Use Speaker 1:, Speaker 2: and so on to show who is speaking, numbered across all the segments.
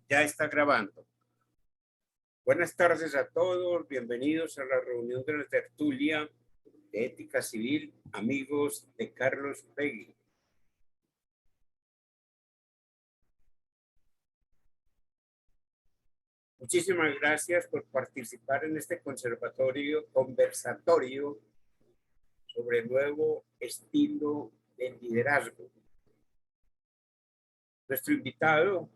Speaker 1: Ya está grabando. Buenas tardes a todos, bienvenidos a la reunión de la tertulia de Ética Civil, amigos de Carlos Peggy. Muchísimas gracias por participar en este conversatorio sobre el nuevo estilo de liderazgo. Nuestro invitado,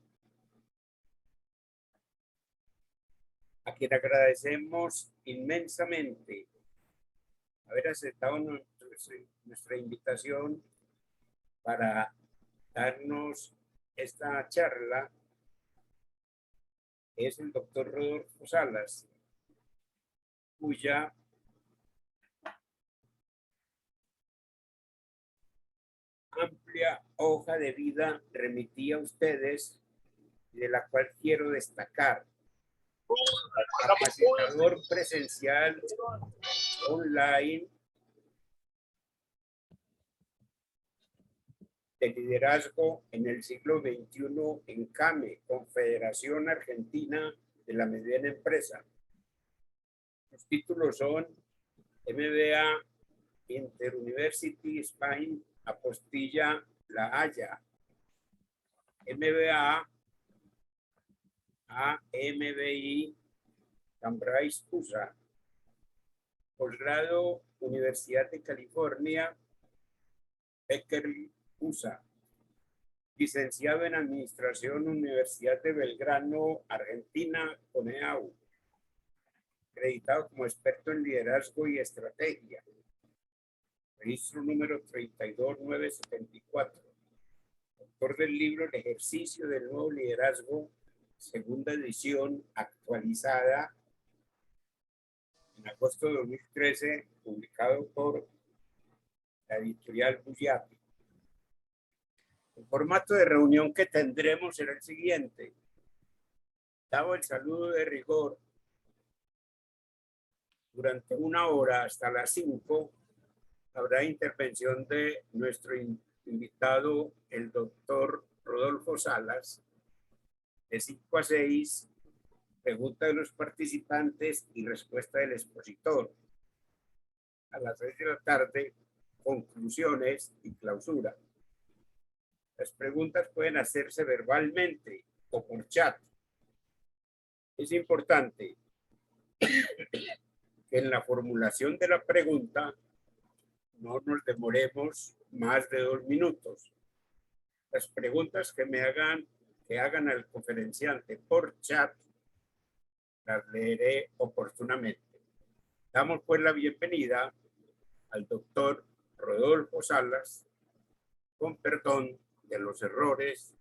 Speaker 1: a quien agradecemos inmensamente haber aceptado nuestra invitación para darnos esta charla, es el doctor Rodolfo Salas, cuya amplia hoja de vida remití a ustedes y de la cual quiero destacar: capacitador presencial, online, de liderazgo en el siglo XXI en CAME, Confederación Argentina de la Mediana Empresa. Los títulos son MBA Interuniversity Spain, Apostilla La Haya, MBA AMBI Cambridge USA, posgrado Universidad de California Berkeley USA, licenciado en Administración Universidad de Belgrano, Argentina, CONEAU, acreditado como experto en liderazgo y estrategia, registro número 32974, autor del libro El ejercicio del nuevo liderazgo, segunda edición actualizada en agosto de 2013, publicado por la editorial Buyapi. El formato de reunión que tendremos será el siguiente. Dado el saludo de rigor, durante 1 hora hasta las 5 habrá intervención de nuestro invitado, el doctor Rodolfo Salas. De 5 a 6, pregunta de los participantes y respuesta del expositor. A las 6 de la tarde, conclusiones y clausura. Las preguntas pueden hacerse verbalmente o por chat. Es importante que en la formulación de la pregunta no nos demoremos más de 2 minutos. Las preguntas que hagan al conferenciante por chat las leeré oportunamente. Damos pues la bienvenida al doctor Rodolfo Salas, con perdón de los errores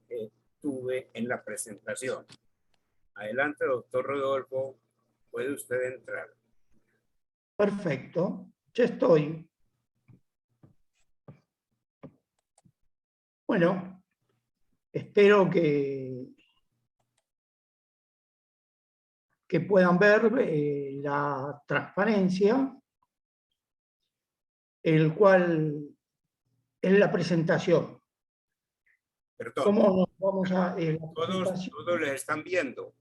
Speaker 1: que tuve en la presentación. Adelante, doctor Rodolfo, puede usted entrar.
Speaker 2: Perfecto, ya estoy. Bueno, espero que puedan ver la transparencia, el cual es la presentación.
Speaker 1: Perdón.
Speaker 2: ¿Cómo nos vamos a
Speaker 1: todos les están viendo?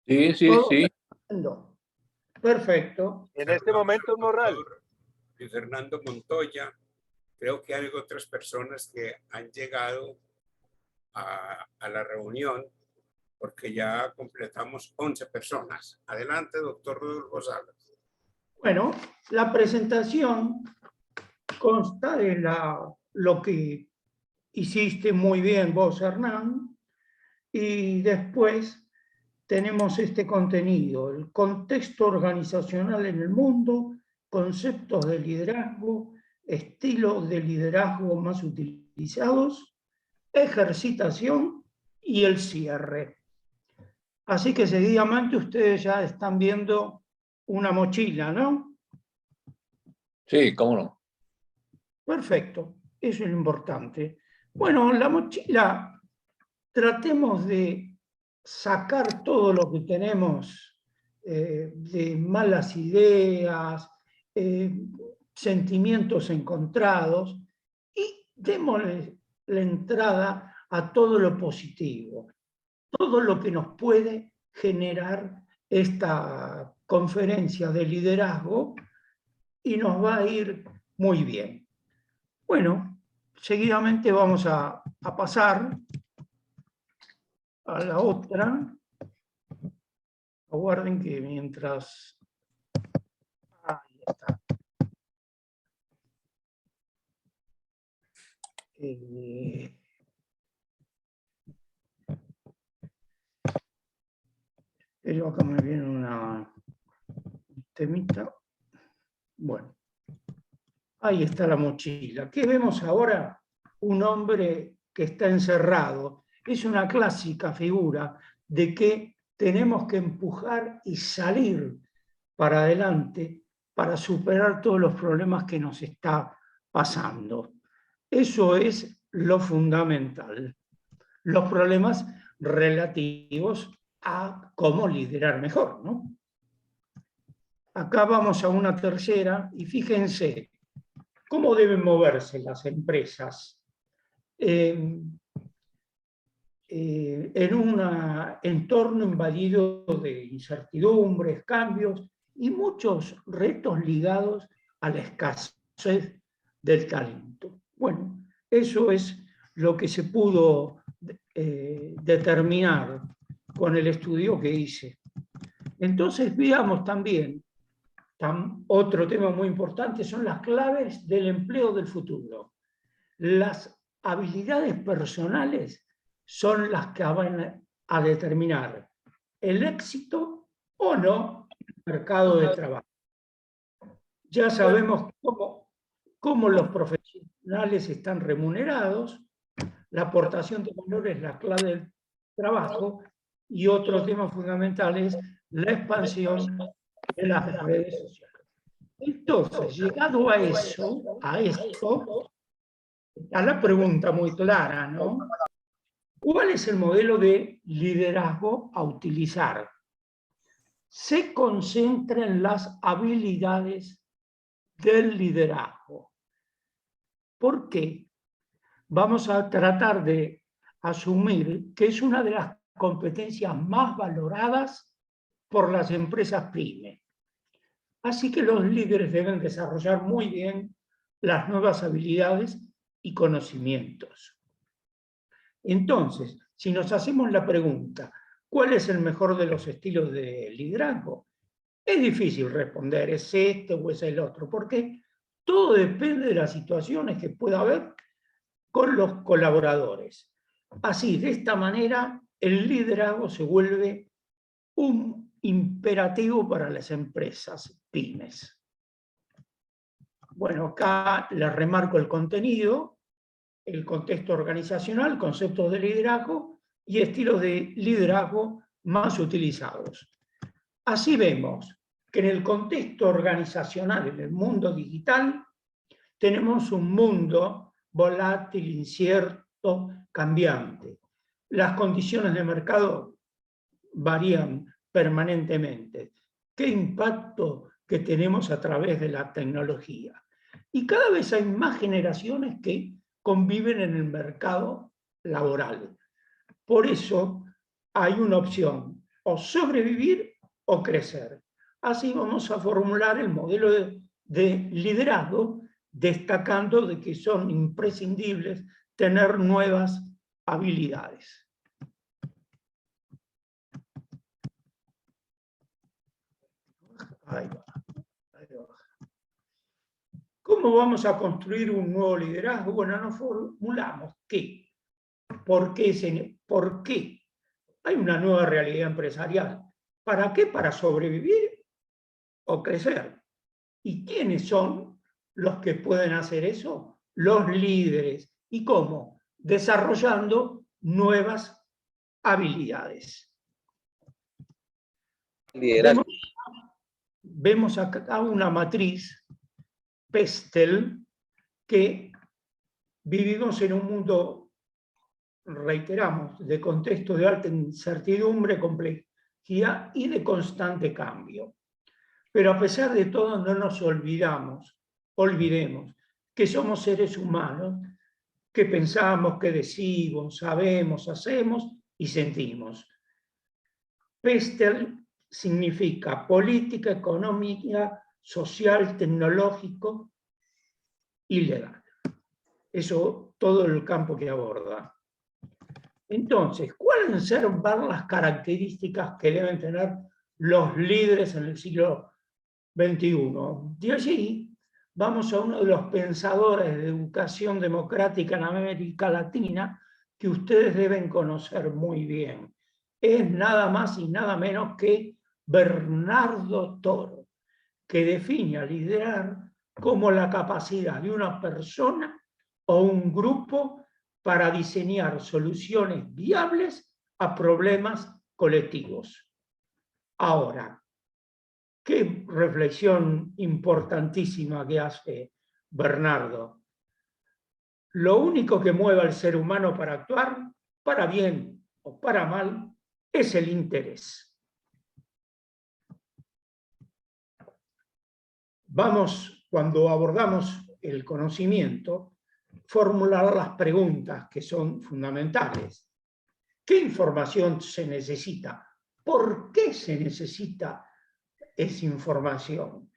Speaker 3: Sí.
Speaker 2: Perfecto.
Speaker 4: En este momento es Morral.
Speaker 1: Y Fernando Montoya. Creo que hay otras personas que han llegado a la reunión, porque ya completamos 11 personas. Adelante, doctor Rodolfo Salas.
Speaker 2: Bueno, la presentación consta de lo que hiciste muy bien vos, Hernán, y después tenemos este contenido: el contexto organizacional en el mundo, conceptos de liderazgo, estilos de liderazgo más utilizados, ejercitación y el cierre. Así que seguidamente ustedes ya están viendo una mochila, ¿no?
Speaker 3: Sí, cómo no.
Speaker 2: Perfecto, eso es lo importante. Bueno, la mochila, tratemos de sacar todo lo que tenemos de malas ideas, sentimientos encontrados, y démosle la entrada a todo lo positivo. todo lo que nos puede generar esta conferencia de liderazgo y nos va a ir muy bien. Bueno, seguidamente vamos a pasar a la otra. Aguarden que mientras... Ahí está. Pero acá me viene una temita. Bueno, ahí está la mochila. ¿Qué vemos ahora? Un hombre que está encerrado. Es una clásica figura de que tenemos que empujar y salir para adelante para superar todos los problemas que nos está pasando. Eso es lo fundamental. Los problemas relativos a cómo liderar mejor, ¿no? Acá vamos a una tercera y fíjense cómo deben moverse las empresas en un entorno invadido de incertidumbres, cambios y muchos retos ligados a la escasez del talento. Bueno, eso es lo que se pudo determinar con el estudio que hice. Entonces, veamos también, otro tema muy importante son las claves del empleo del futuro. Las habilidades personales son las que van a determinar el éxito o no del mercado de trabajo. Ya sabemos cómo los profesionales están remunerados, la aportación de valor es la clave del trabajo, y otro tema fundamental es la expansión de las redes sociales. Entonces, llegado a esto, está la pregunta muy clara, ¿no? ¿Cuál es el modelo de liderazgo a utilizar? Se concentra en las habilidades del liderazgo. ¿Por qué? Vamos a tratar de asumir que es una de las competencias más valoradas por las empresas pyme. Así que los líderes deben desarrollar muy bien las nuevas habilidades y conocimientos. Entonces, si nos hacemos la pregunta, ¿cuál es el mejor de los estilos de liderazgo? Es difícil responder, ¿es este o es el otro? Porque todo depende de las situaciones que pueda haber con los colaboradores. Así, de esta manera, el liderazgo se vuelve un imperativo para las empresas pymes. Bueno, acá les remarco el contenido, el contexto organizacional, conceptos de liderazgo y estilos de liderazgo más utilizados. Así vemos que en el contexto organizacional, en el mundo digital, tenemos un mundo volátil, incierto, cambiante. Las condiciones de mercado varían permanentemente. ¿Qué impacto que tenemos a través de la tecnología? Y cada vez hay más generaciones que conviven en el mercado laboral. Por eso hay una opción, o sobrevivir o crecer. Así vamos a formular el modelo de liderazgo, destacando de que son imprescindibles tener nuevas habilidades. Ahí va. ¿Cómo vamos a construir un nuevo liderazgo? Bueno, nos formulamos que, ¿por qué hay una nueva realidad empresarial? ¿Para qué? Para sobrevivir o crecer. ¿Y quiénes son los que pueden hacer eso? Los líderes. ¿Y cómo? Desarrollando nuevas habilidades. Vemos acá una matriz Pestel, que vivimos en un mundo, reiteramos, de contexto de alta incertidumbre, complejidad y de constante cambio. Pero a pesar de todo, no nos olvidemos que somos seres humanos, que pensamos, que decimos, sabemos, hacemos y sentimos. PESTEL significa política, económica, social, tecnológico y legal. Eso, todo el campo que aborda. Entonces, ¿cuáles deben ser las características que deben tener los líderes en el siglo XXI? De allí vamos a uno de los pensadores de educación democrática en América Latina que ustedes deben conocer muy bien. Es nada más y nada menos que Bernardo Toro, que define a liderar como la capacidad de una persona o un grupo para diseñar soluciones viables a problemas colectivos. Ahora, qué reflexión importantísima que hace Bernardo. Lo único que mueve al ser humano para actuar, para bien o para mal, es el interés. Vamos, cuando abordamos el conocimiento, formular las preguntas que son fundamentales. ¿Qué información se necesita? ¿Por qué se necesita esa información?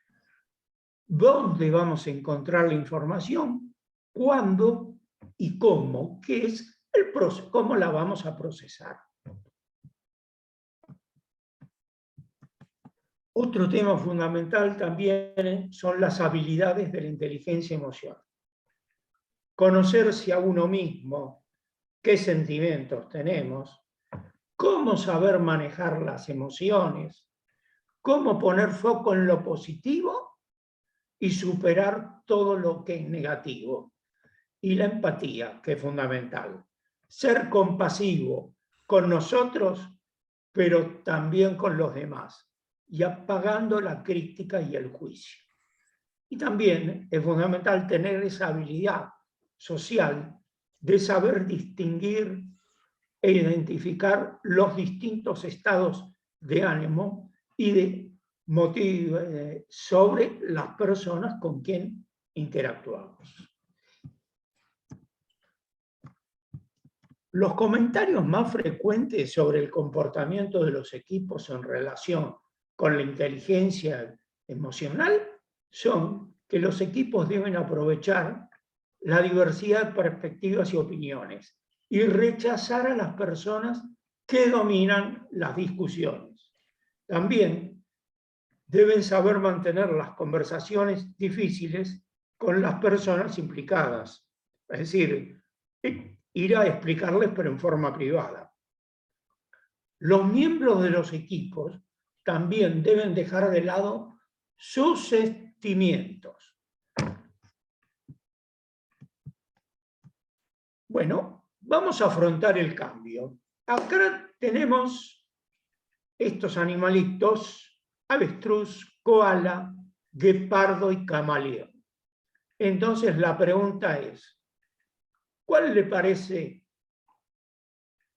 Speaker 2: ¿Dónde vamos a encontrar la información? ¿Cuándo y cómo? ¿Qué es el proceso? ¿Cómo la vamos a procesar? Otro tema fundamental también son las habilidades de la inteligencia emocional. Conocerse a uno mismo, qué sentimientos tenemos, cómo saber manejar las emociones, cómo poner foco en lo positivo y superar todo lo que es negativo. Y la empatía, que es fundamental. Ser compasivo con nosotros, pero también con los demás, y apagando la crítica y el juicio. Y también es fundamental tener esa habilidad social de saber distinguir e identificar los distintos estados de ánimo y de motivo sobre las personas con quien interactuamos. Los comentarios más frecuentes sobre el comportamiento de los equipos en relación con la inteligencia emocional son que los equipos deben aprovechar la diversidad de perspectivas y opiniones y rechazar a las personas que dominan las discusiones. También deben saber mantener las conversaciones difíciles con las personas implicadas, es decir, ir a explicarles pero en forma privada. Los miembros de los equipos también deben dejar de lado sus sentimientos. Bueno, vamos a afrontar el cambio. Acá tenemos estos animalitos: avestruz, koala, guepardo y camaleón. Entonces la pregunta es, ¿cuál le parece?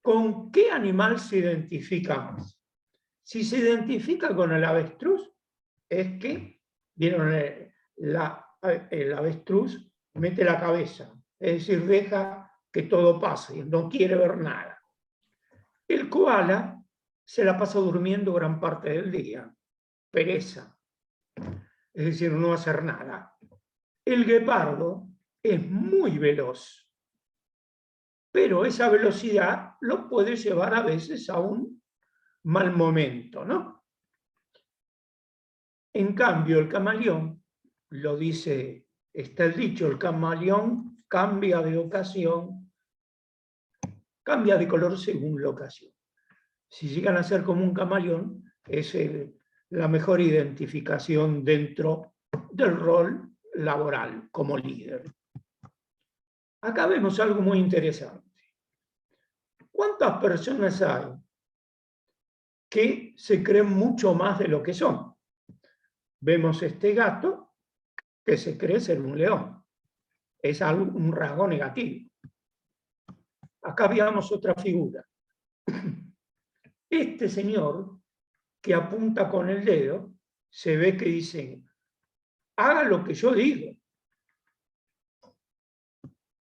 Speaker 2: ¿Con qué animal se identifica más? Si se identifica con el avestruz, es que, ¿vieron? El avestruz mete la cabeza, es decir, deja que todo pase, no quiere ver nada. El koala se la pasa durmiendo gran parte del día, pereza, es decir, no hacer nada. El guepardo es muy veloz, pero esa velocidad lo puede llevar a veces a un mal momento, ¿no? En cambio, el camaleón, lo dice, está el dicho, el camaleón cambia de ocasión, cambia de color según la ocasión. Si llegan a ser como un camaleón, es la mejor identificación dentro del rol laboral como líder. Acá vemos algo muy interesante. ¿Cuántas personas hay que se creen mucho más de lo que son? Vemos este gato que se cree ser un león. Es un rasgo negativo. Acá veamos otra figura. Este señor que apunta con el dedo, se ve que dice, haga lo que yo digo.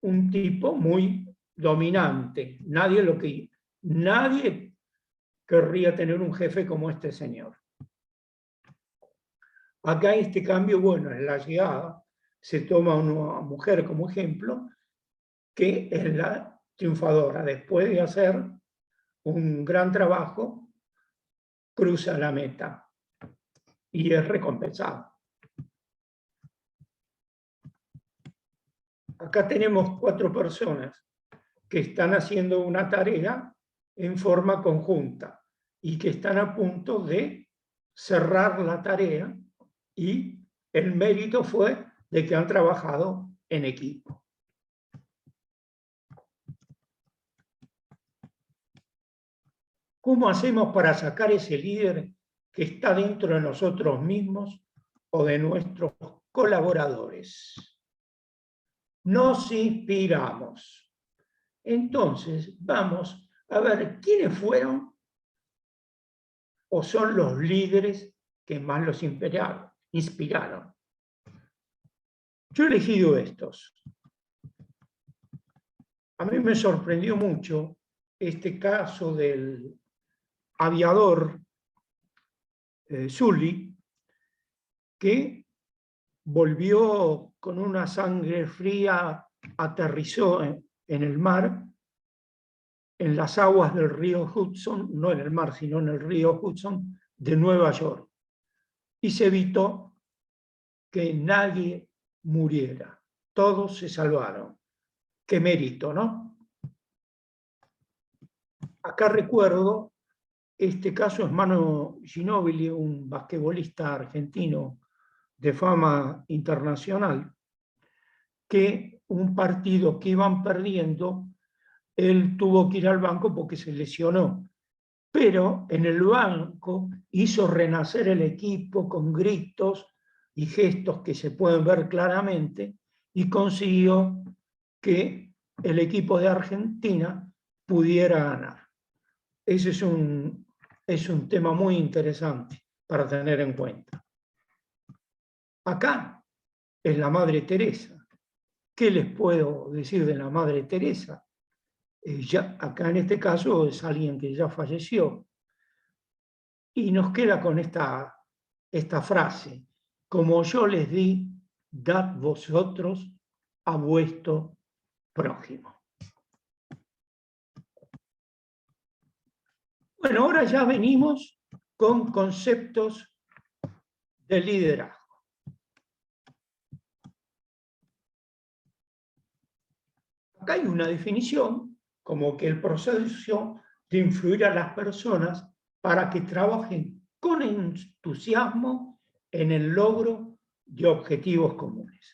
Speaker 2: Un tipo muy dominante. Nadie Nadie querría tener un jefe como este señor. Acá este cambio, bueno, en la llegada se toma una mujer como ejemplo, que es la triunfadora. Después de hacer un gran trabajo, cruza la meta y es recompensada. Acá tenemos 4 personas que están haciendo una tarea en forma conjunta y que están a punto de cerrar la tarea, y el mérito fue de que han trabajado en equipo. ¿Cómo hacemos para sacar ese líder que está dentro de nosotros mismos o de nuestros colaboradores? Nos inspiramos. Entonces, vamos a ver quiénes fueron o son los líderes que más los inspiraron. Yo he elegido estos. A mí me sorprendió mucho este caso del aviador Sully, que volvió con una sangre fría, aterrizó en el mar, en las aguas del río Hudson, no en el mar, sino en el río Hudson de Nueva York, y se evitó que nadie muriera. Todos se salvaron. Qué mérito, ¿no? Acá recuerdo este caso es Manu Ginóbili, un basquetbolista argentino de fama internacional, que un partido que iban perdiendo, él tuvo que ir al banco porque se lesionó. Pero en el banco hizo renacer el equipo con gritos y gestos que se pueden ver claramente, y consiguió que el equipo de Argentina pudiera ganar. Ese es un tema muy interesante para tener en cuenta. Acá es la Madre Teresa. ¿Qué les puedo decir de la Madre Teresa? Acá en este caso es alguien que ya falleció. Y nos queda con esta frase: como yo les di, dad vosotros a vuestro prójimo. Bueno, ahora ya venimos con conceptos de liderazgo. Acá hay una definición como que el proceso de influir a las personas para que trabajen con entusiasmo en el logro de objetivos comunes.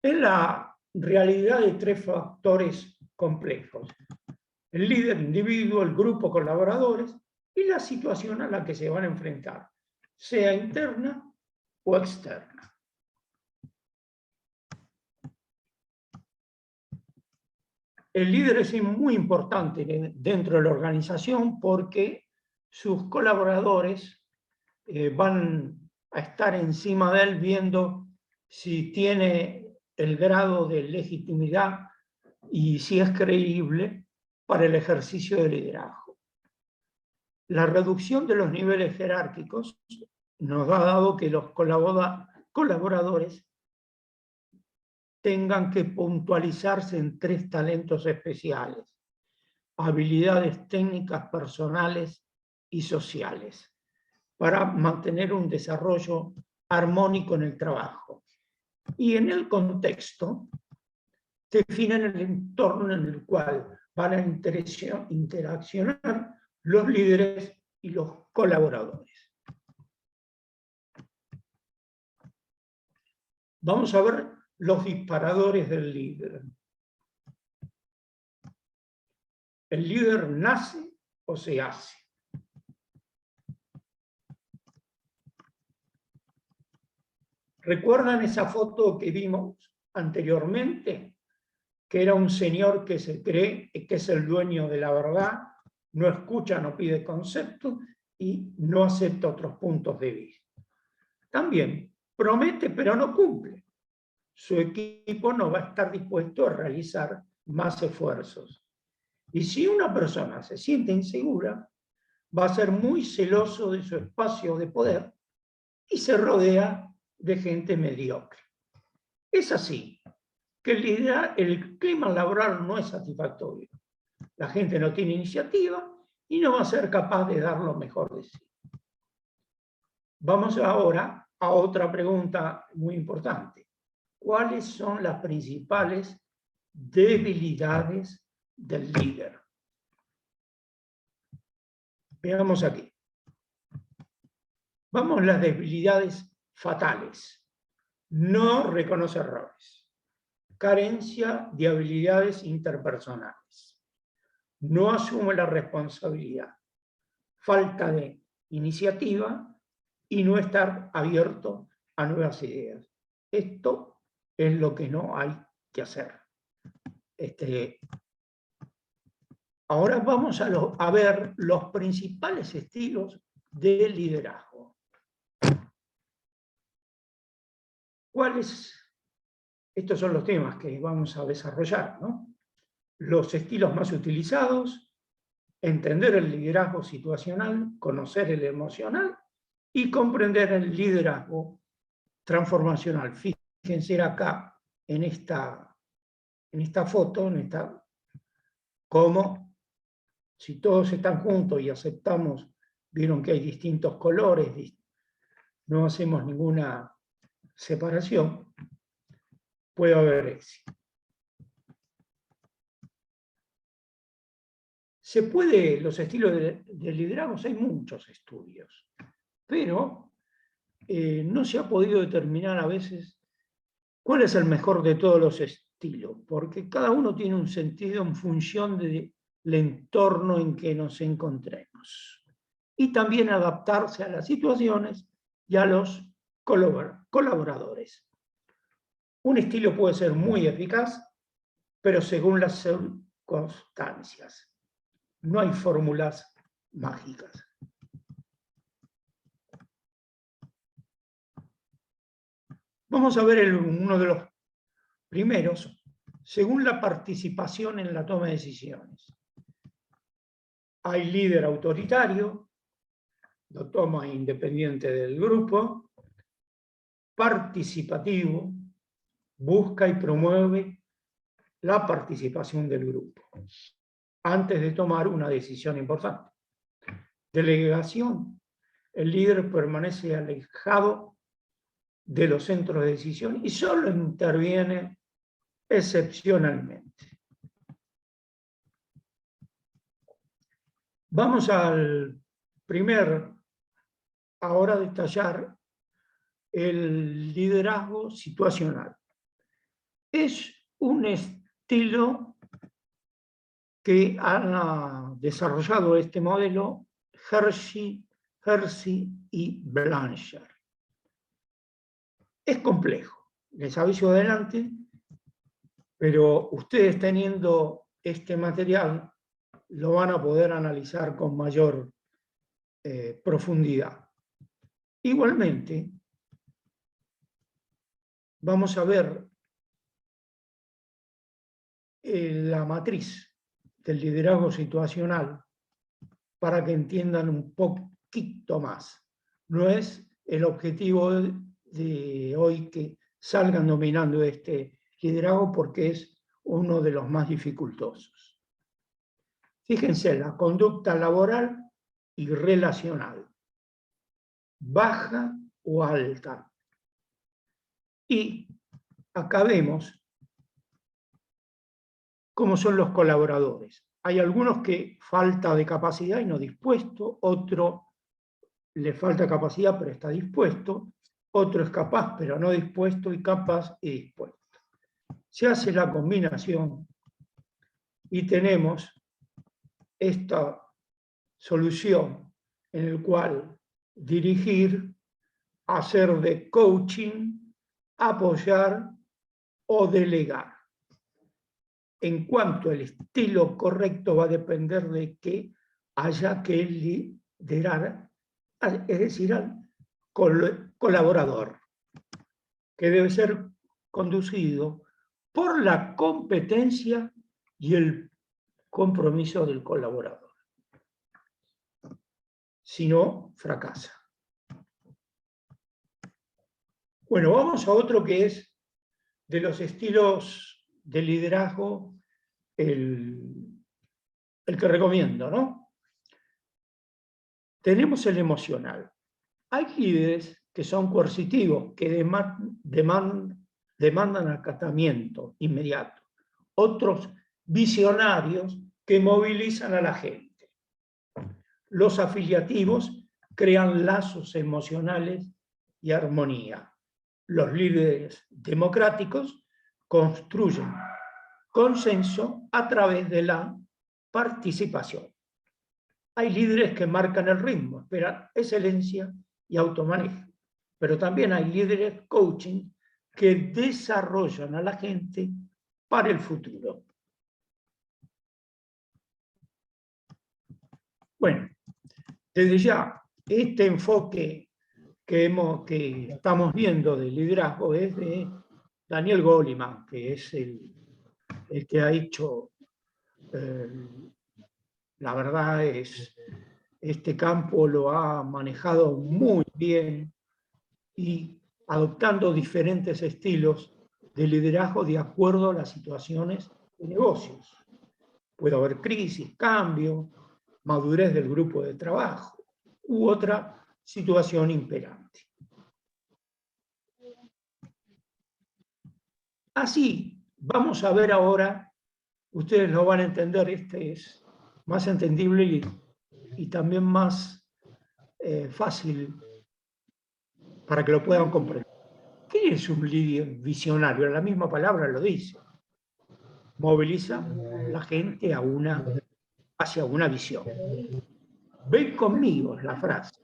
Speaker 2: Es la realidad de 3 factores complejos: el líder, el individuo, el grupo, colaboradores, y la situación a la que se van a enfrentar, sea interna o externa. El líder es muy importante dentro de la organización porque sus colaboradores van a estar encima de él viendo si tiene el grado de legitimidad y si es creíble para el ejercicio de liderazgo. La reducción de los niveles jerárquicos nos ha dado que los colaboradores tengan que puntualizarse en 3 talentos especiales: habilidades técnicas, personales y sociales, para mantener un desarrollo armónico en el trabajo. Y en el contexto, definen el entorno en el cual van a interaccionar los líderes y los colaboradores. Vamos a ver los disparadores del líder. ¿El líder nace o se hace? ¿Recuerdan esa foto que vimos anteriormente? Que era un señor que se cree que es el dueño de la verdad, no escucha, no pide conceptos y no acepta otros puntos de vista. También promete pero no cumple. Su equipo no va a estar dispuesto a realizar más esfuerzos. Y si una persona se siente insegura, va a ser muy celoso de su espacio de poder y se rodea de gente mediocre. Es así que el clima laboral no es satisfactorio. La gente no tiene iniciativa y no va a ser capaz de dar lo mejor de sí. Vamos ahora a otra pregunta muy importante. ¿Cuáles son las principales debilidades del líder? Veamos aquí. Vamos a las debilidades fatales. No reconoce errores. Carencia de habilidades interpersonales. No asume la responsabilidad. Falta de iniciativa y no estar abierto a nuevas ideas. Esto es lo que no hay que hacer. Ahora vamos a ver los principales estilos de liderazgo. Estos son los temas que vamos a desarrollar, ¿no? Los estilos más utilizados, entender el liderazgo situacional, conocer el emocional y comprender el liderazgo transformacional. Fíjense acá en esta foto, cómo si todos están juntos y aceptamos, vieron que hay distintos colores, no hacemos ninguna separación, puede haber éxito. Los estilos de liderazgo, hay muchos estudios, pero no se ha podido determinar a veces cuál es el mejor de todos los estilos, porque cada uno tiene un sentido en función del entorno en que nos encontremos. Y también adaptarse a las situaciones y a los colaboradores. Un estilo puede ser muy eficaz, pero según las circunstancias. No hay fórmulas mágicas. Vamos a ver uno de los primeros, según la participación en la toma de decisiones. Hay líder autoritario, lo toma independiente del grupo, participativo, busca y promueve la participación del grupo antes de tomar una decisión importante. Delegación, el líder permanece alejado de los centros de decisión y solo interviene excepcionalmente. Vamos al ahora detallar el liderazgo situacional. Es un estilo que han desarrollado este modelo Hersey y Blanchard. Es complejo, les aviso adelante, pero ustedes teniendo este material lo van a poder analizar con mayor profundidad. Igualmente, vamos a ver la matriz del liderazgo situacional para que entiendan un poquito más. No es el objetivo de hoy que salgan dominando este liderazgo porque es uno de los más dificultosos. Fíjense, la conducta laboral y relacional, baja o alta. Y acá vemos cómo son los colaboradores. Hay algunos que falta de capacidad y no dispuesto, otro le falta capacidad pero está dispuesto, otro es capaz pero no dispuesto y capaz y dispuesto. Se hace la combinación y tenemos esta solución en la cual dirigir, hacer de coaching, apoyar o delegar. En cuanto al estilo correcto va a depender de que haya que liderar, es decir, al colaborador, que debe ser conducido por la competencia y el compromiso del colaborador. Si no, fracasa. Bueno, vamos a otro que es de los estilos de liderazgo, el que recomiendo, ¿no? Tenemos el emocional. Hay líderes que son coercitivos, que demandan acatamiento inmediato. Otros visionarios que movilizan a la gente. Los afiliativos crean lazos emocionales y armonía. Los líderes democráticos construyen consenso a través de la participación. Hay líderes que marcan el ritmo, esperan excelencia y automanejo. Pero también hay líderes coaching que desarrollan a la gente para el futuro. Bueno, desde ya, este enfoque que estamos viendo de liderazgo es de Daniel Goleman, que es el que ha hecho, la verdad es, este campo lo ha manejado muy bien y adoptando diferentes estilos de liderazgo de acuerdo a las situaciones de negocios. Puede haber crisis, cambio, madurez del grupo de trabajo u otra situación imperante. Así, vamos a ver ahora, ustedes lo van a entender, este es más entendible y también más fácil para que lo puedan comprender. ¿Qué es un líder visionario? La misma palabra lo dice. Moviliza a la gente hacia una visión. Ven conmigo, es la frase.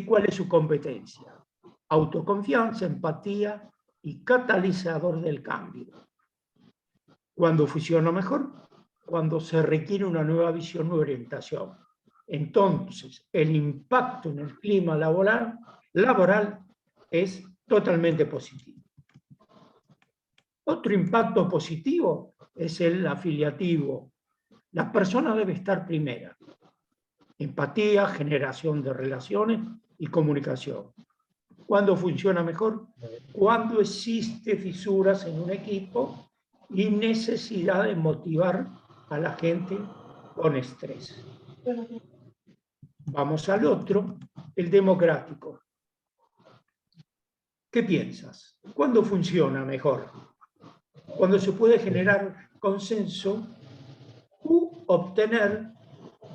Speaker 2: ¿Cuál es su competencia? Autoconfianza, empatía y catalizador del cambio. ¿Cuándo funciona mejor? Cuando se requiere una nueva visión o orientación. Entonces, el impacto en el clima laboral es totalmente positivo. Otro impacto positivo es el afiliativo. La persona debe estar primera. Empatía, generación de relaciones y comunicación. ¿Cuándo funciona mejor? Cuando existe fisuras en un equipo y necesidad de motivar a la gente con estrés. Vamos al otro, el democrático. ¿Qué piensas? ¿Cuándo funciona mejor? Cuando se puede generar consenso u obtener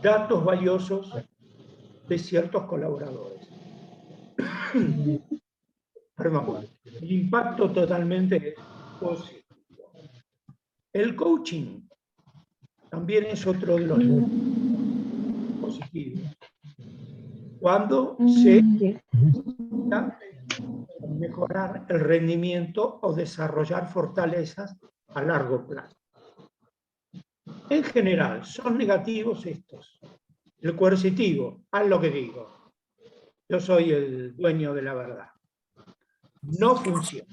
Speaker 2: datos valiosos de ciertos colaboradores. Perdón, el impacto totalmente positivo. El coaching también es otro de los positivos. Cuando se necesita mejorar el rendimiento o desarrollar fortalezas a largo plazo. En general, son negativos estos. El coercitivo, haz lo que digo. Yo soy el dueño de la verdad. No funciona.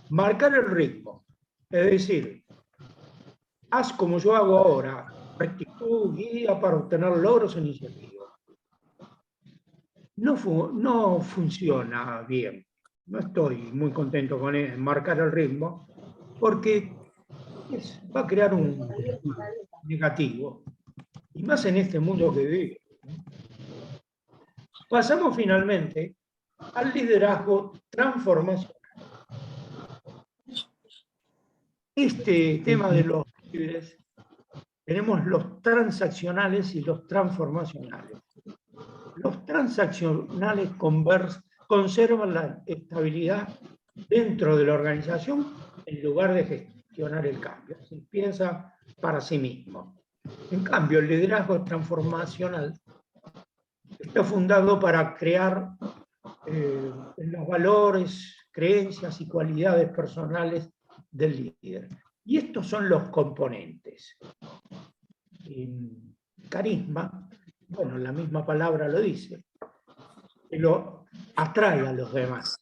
Speaker 2: Marcar el ritmo, es decir, haz como yo hago ahora, rectitud, guía para obtener logros e iniciativas. No funciona bien. No estoy muy contento con marcar el ritmo, porque va a crear un negativo. Y más en este mundo que vive. Pasamos finalmente al liderazgo transformacional. Este tema de los líderes, tenemos los transaccionales y los transformacionales. Los transaccionales conservan la estabilidad dentro de la organización en lugar de gestionar el cambio. Se piensa para sí mismo. En cambio, el liderazgo transformacional está fundado para crear los valores, creencias y cualidades personales del líder. Y estos son los componentes. Carisma, bueno, la misma palabra lo dice, que lo atrae a los demás.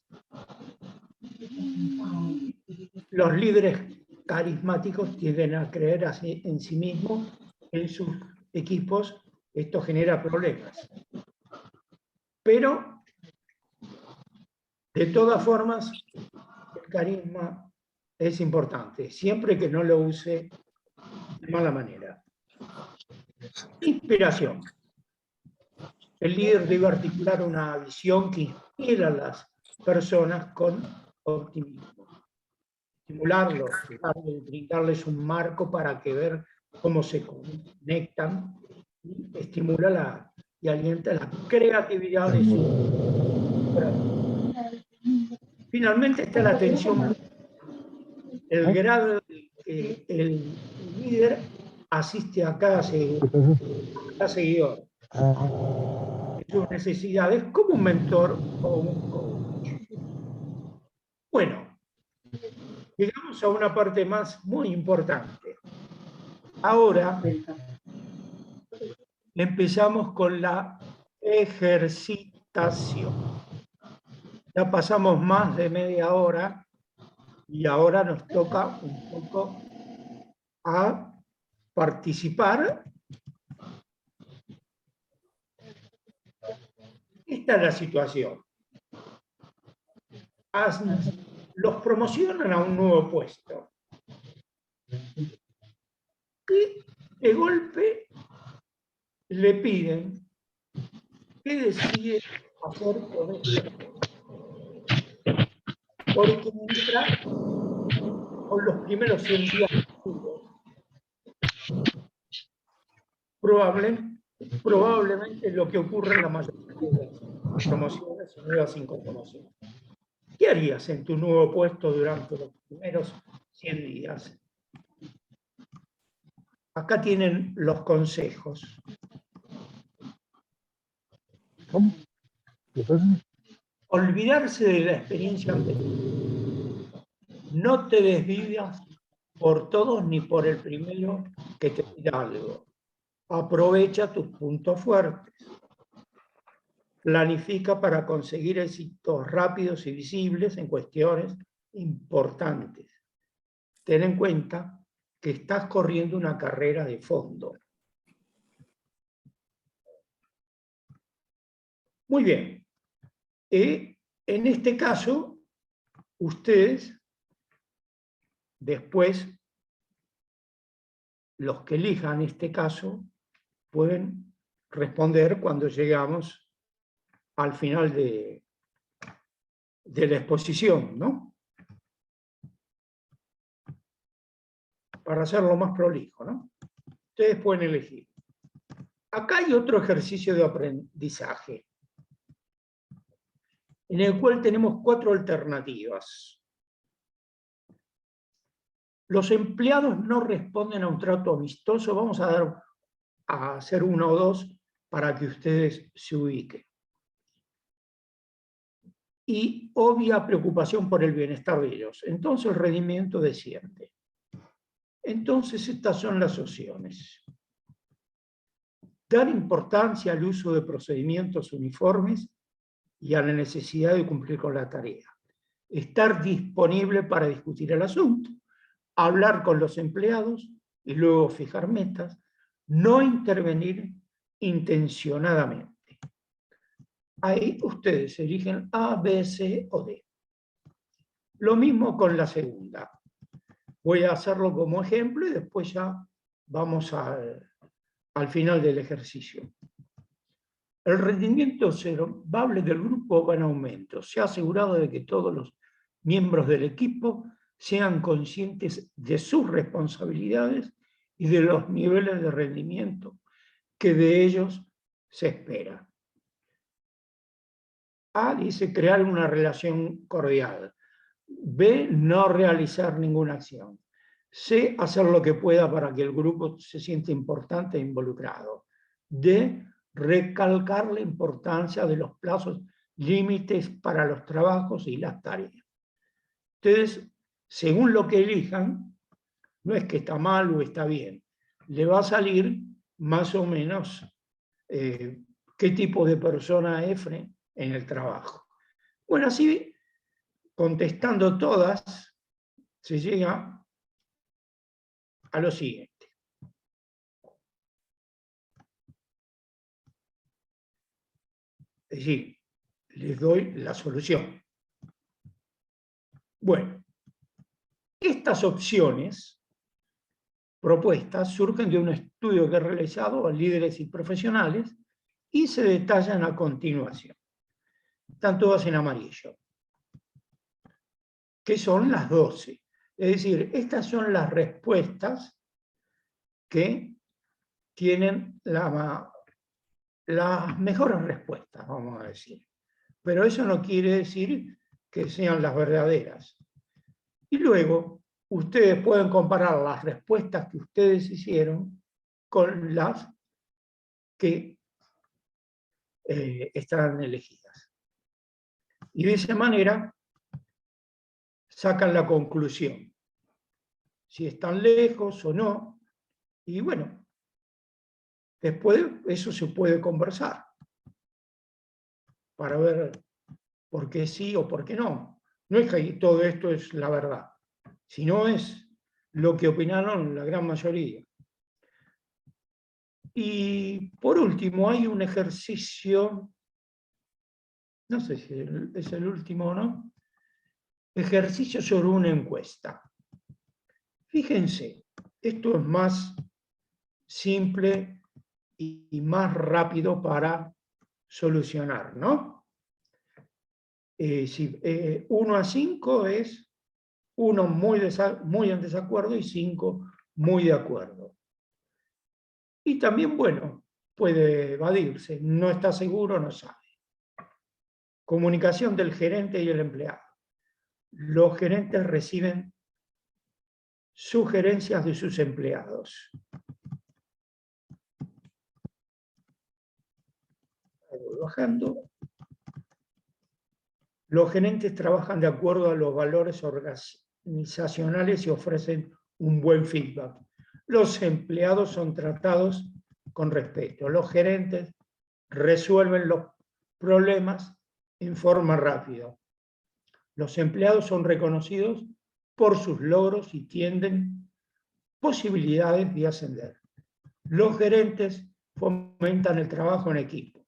Speaker 2: Los líderes carismáticos tienden a creer así en sí mismos, en sus equipos. Esto genera problemas. Pero, de todas formas, el carisma es importante, siempre que no lo use de mala manera. Inspiración. El líder debe articular una visión que inspire a las personas con optimismo. Estimularlos, brindarles un marco para que ver cómo se conectan, y estimula y alienta la creatividad de su. Finalmente está la atención, el grado de que el líder asiste a cada seguidor, sus necesidades, como un mentor o un coach. Bueno, llegamos a una parte más muy importante. Ahora empezamos con la ejercitación. Ya pasamos más de media hora y ahora nos toca un poco a participar. Esta es la situación. Los promocionan a un nuevo puesto. Y de golpe le piden que decide hacer con esto. Porque entra con los primeros 100 días probablemente lo que ocurre en la mayoría de las promociones y nuevas incorporaciones. ¿Qué harías en tu nuevo puesto durante los primeros 100 días? Acá tienen los consejos. Olvidarse de la experiencia anterior. No te desvivas por todos ni por el primero que te pida algo. Aprovecha tus puntos fuertes. Planifica para conseguir éxitos rápidos y visibles en cuestiones importantes. Ten en cuenta que estás corriendo una carrera de fondo. Muy bien. En este caso, ustedes, después, los que elijan este caso, pueden responder cuando llegamos al final de la exposición, ¿no? Para hacerlo más prolijo, ¿no? Ustedes pueden elegir. Acá hay otro ejercicio de aprendizaje, en el cual tenemos 4 alternativas. Los empleados no responden a un trato amistoso. Vamos a hacer 1 o 2 para que ustedes se ubiquen. Y obvia preocupación por el bienestar de ellos. Entonces el rendimiento desciende. Entonces estas son las opciones. Dar importancia al uso de procedimientos uniformes y a la necesidad de cumplir con la tarea. Estar disponible para discutir el asunto. Hablar con los empleados y luego fijar metas. No intervenir intencionadamente. Ahí ustedes eligen A, B, C o D. Lo mismo con la segunda. Voy a hacerlo como ejemplo y después ya vamos al final del ejercicio. El rendimiento observable del grupo va en aumento. Se ha asegurado de que todos los miembros del equipo sean conscientes de sus responsabilidades y de los niveles de rendimiento que de ellos se espera. A dice crear una relación cordial. B, no realizar ninguna acción. C, hacer lo que pueda para que el grupo se sienta importante e involucrado. D, recalcar la importancia de los plazos límites para los trabajos y las tareas. Ustedes, según lo que elijan, no es que está mal o está bien, le va a salir más o menos qué tipo de persona es en el trabajo. Bueno, así, contestando todas, se llega a lo siguiente. Es decir, les doy la solución. Bueno, estas opciones propuestas surgen de un estudio que he realizado a líderes y profesionales y se detallan a continuación. Están todas en amarillo, que son las 12. Es decir, estas son las respuestas que tienen las mejores respuestas, vamos a decir. Pero eso no quiere decir que sean las verdaderas. Y luego, ustedes pueden comparar las respuestas que ustedes hicieron con las que están elegidas. Y de esa manera sacan la conclusión, si están lejos o no, y bueno, después eso se puede conversar para ver por qué sí o por qué no. No es que todo esto es la verdad, sino es lo que opinaron la gran mayoría. Y por último, hay un ejercicio, no sé si es el último o no, ejercicio sobre una encuesta. Fíjense, esto es más simple y más rápido para solucionar, ¿no? 1 a 5 es 1 muy en desacuerdo y 5 muy de acuerdo. Y también, bueno, puede evadirse, no está seguro, no sabe. Comunicación del gerente y el empleado. Los gerentes reciben sugerencias de sus empleados. Voy bajando. Los gerentes trabajan de acuerdo a los valores organizacionales y ofrecen un buen feedback. Los empleados son tratados con respeto. Los gerentes resuelven los problemas en forma rápida. Los empleados son reconocidos por sus logros y tienen posibilidades de ascender. Los gerentes fomentan el trabajo en equipo.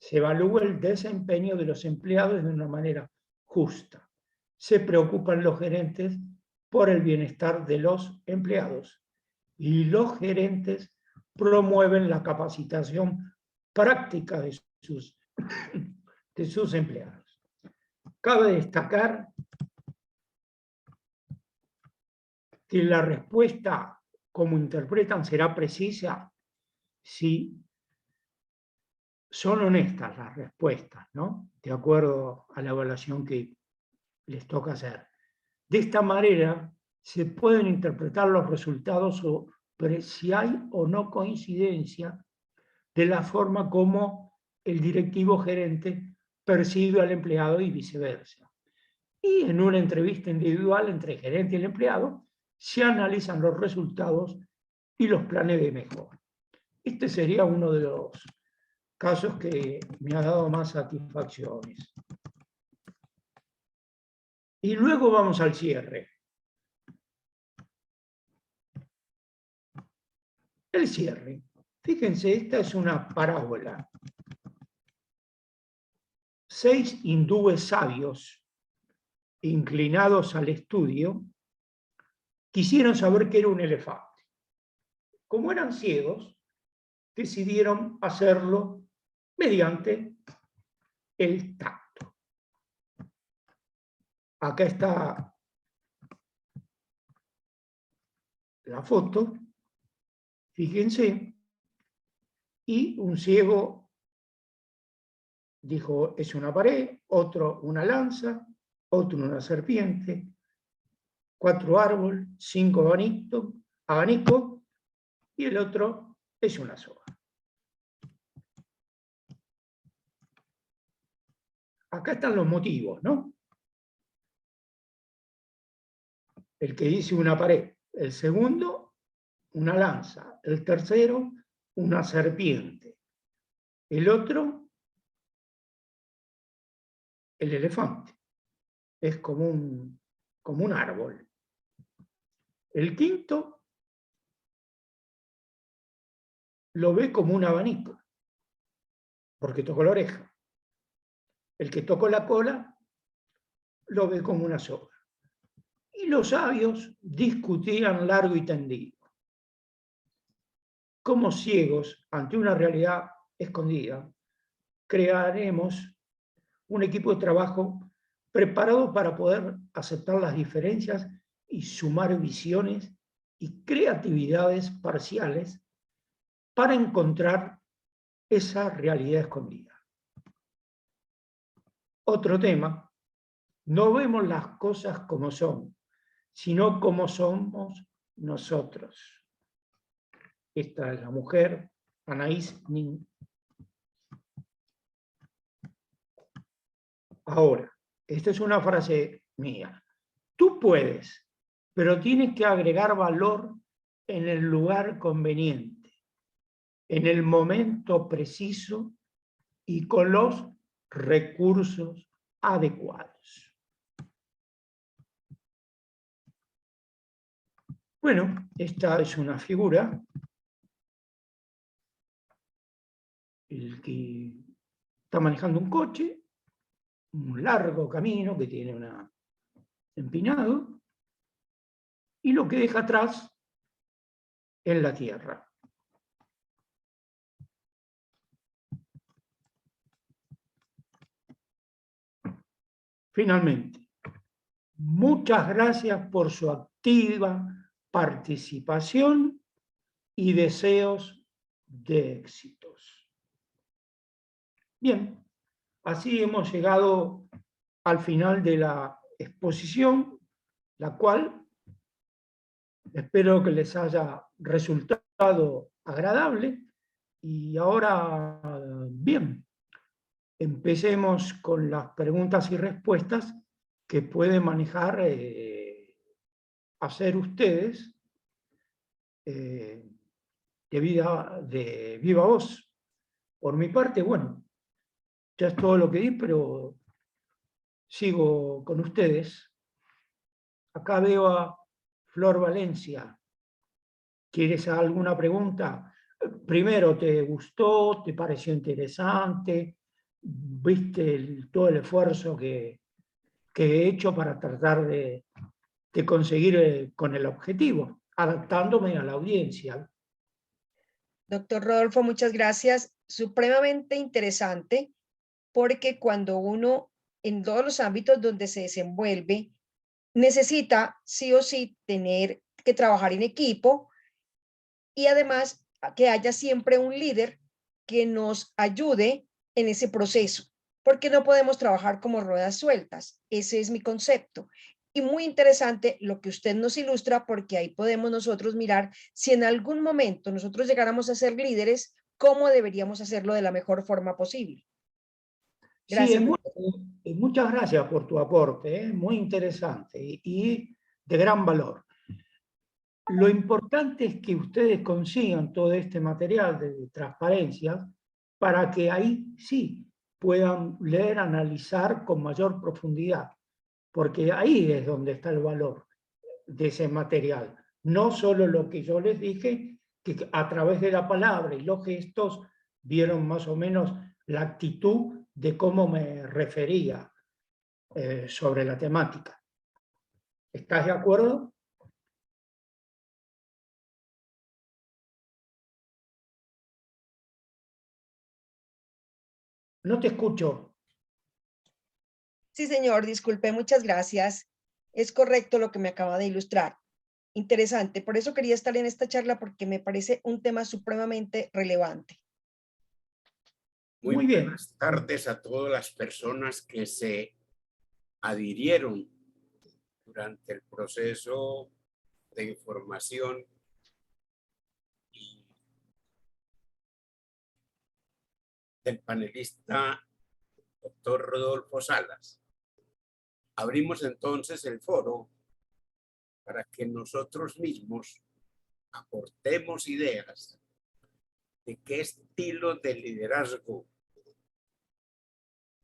Speaker 2: Se evalúa el desempeño de los empleados de una manera justa. Se preocupan los gerentes por el bienestar de los empleados y los gerentes promueven la capacitación práctica de sus empleados. Cabe destacar que la respuesta, como interpretan, será precisa si son honestas las respuestas, ¿no? De acuerdo a la evaluación que les toca hacer. De esta manera se pueden interpretar los resultados sobre si hay o no coincidencia de la forma como el directivo gerente percibe al empleado y viceversa. Y en una entrevista individual entre el gerente y el empleado se analizan los resultados y los planes de mejora. Este sería uno de los casos que me ha dado más satisfacciones. Y luego vamos al cierre. El cierre. Fíjense, esta es una parábola. 6 hindúes sabios, inclinados al estudio, quisieron saber qué era un elefante. Como eran ciegos, decidieron hacerlo mediante el tacto. Acá está la foto, fíjense, y un ciego dijo, es una pared, otro una lanza, otro una serpiente, 4 árboles, 5 abanicos, y el otro es una soga. Acá están los motivos, ¿no? El que dice una pared, el segundo, una lanza, el tercero, una serpiente, el otro, el elefante, es como un árbol. El quinto, lo ve como un abanico, porque tocó la oreja. El que tocó la cola lo ve como una soga. Y los sabios discutían largo y tendido. Como ciegos ante una realidad escondida, crearemos un equipo de trabajo preparado para poder aceptar las diferencias y sumar visiones y creatividades parciales para encontrar esa realidad escondida. Otro tema, no vemos las cosas como son, sino como somos nosotros. Esta es la mujer, Anaïs Nin. Ahora, esta es una frase mía. Tú puedes, pero tienes que agregar valor en el lugar conveniente, en el momento preciso y con los recursos adecuados. Bueno, esta es una figura. El que está manejando un coche, un largo camino que tiene un empinado, y lo que deja atrás es la tierra. Finalmente, muchas gracias por su activa participación y deseos de éxitos. Bien, así hemos llegado al final de la exposición, la cual espero que les haya resultado agradable. Y ahora, bien, empecemos con las preguntas y respuestas que pueden manejar, hacer ustedes de viva voz. Por mi parte, bueno, ya es todo lo que di, pero sigo con ustedes. Acá veo a Flor Valencia. ¿Quieres alguna pregunta? Primero, ¿te gustó? ¿Te pareció interesante? ¿Viste todo el esfuerzo que he hecho para tratar de conseguir con el objetivo, adaptándome a la audiencia?
Speaker 4: Doctor Rodolfo, muchas gracias. Supremamente interesante, porque cuando uno, en todos los ámbitos donde se desenvuelve, necesita sí o sí tener que trabajar en equipo y además que haya siempre un líder que nos ayude en ese proceso, porque no podemos trabajar como ruedas sueltas. Ese es mi concepto. Y muy interesante lo que usted nos ilustra, porque ahí podemos nosotros mirar si en algún momento nosotros llegáramos a ser líderes, cómo deberíamos hacerlo de la mejor forma posible. Gracias.
Speaker 2: Sí, muchas gracias por tu aporte, muy interesante y de gran valor. Lo importante es que ustedes consigan todo este material de transparencia para que ahí sí puedan leer, analizar con mayor profundidad, porque ahí es donde está el valor de ese material. No solo lo que yo les dije, que a través de la palabra y los gestos vieron más o menos la actitud de cómo me refería sobre la temática. ¿Estás de acuerdo? No te escucho.
Speaker 4: Sí, señor, disculpe, muchas gracias. Es correcto lo que me acaba de ilustrar. Interesante, por eso quería estar en esta charla, porque me parece un tema supremamente relevante.
Speaker 2: Muy bien.
Speaker 1: Buenas tardes a todas las personas que se adhirieron durante el proceso de información y del panelista doctor Rodolfo Salas. Abrimos entonces el foro para que nosotros mismos aportemos ideas de qué estilo de liderazgo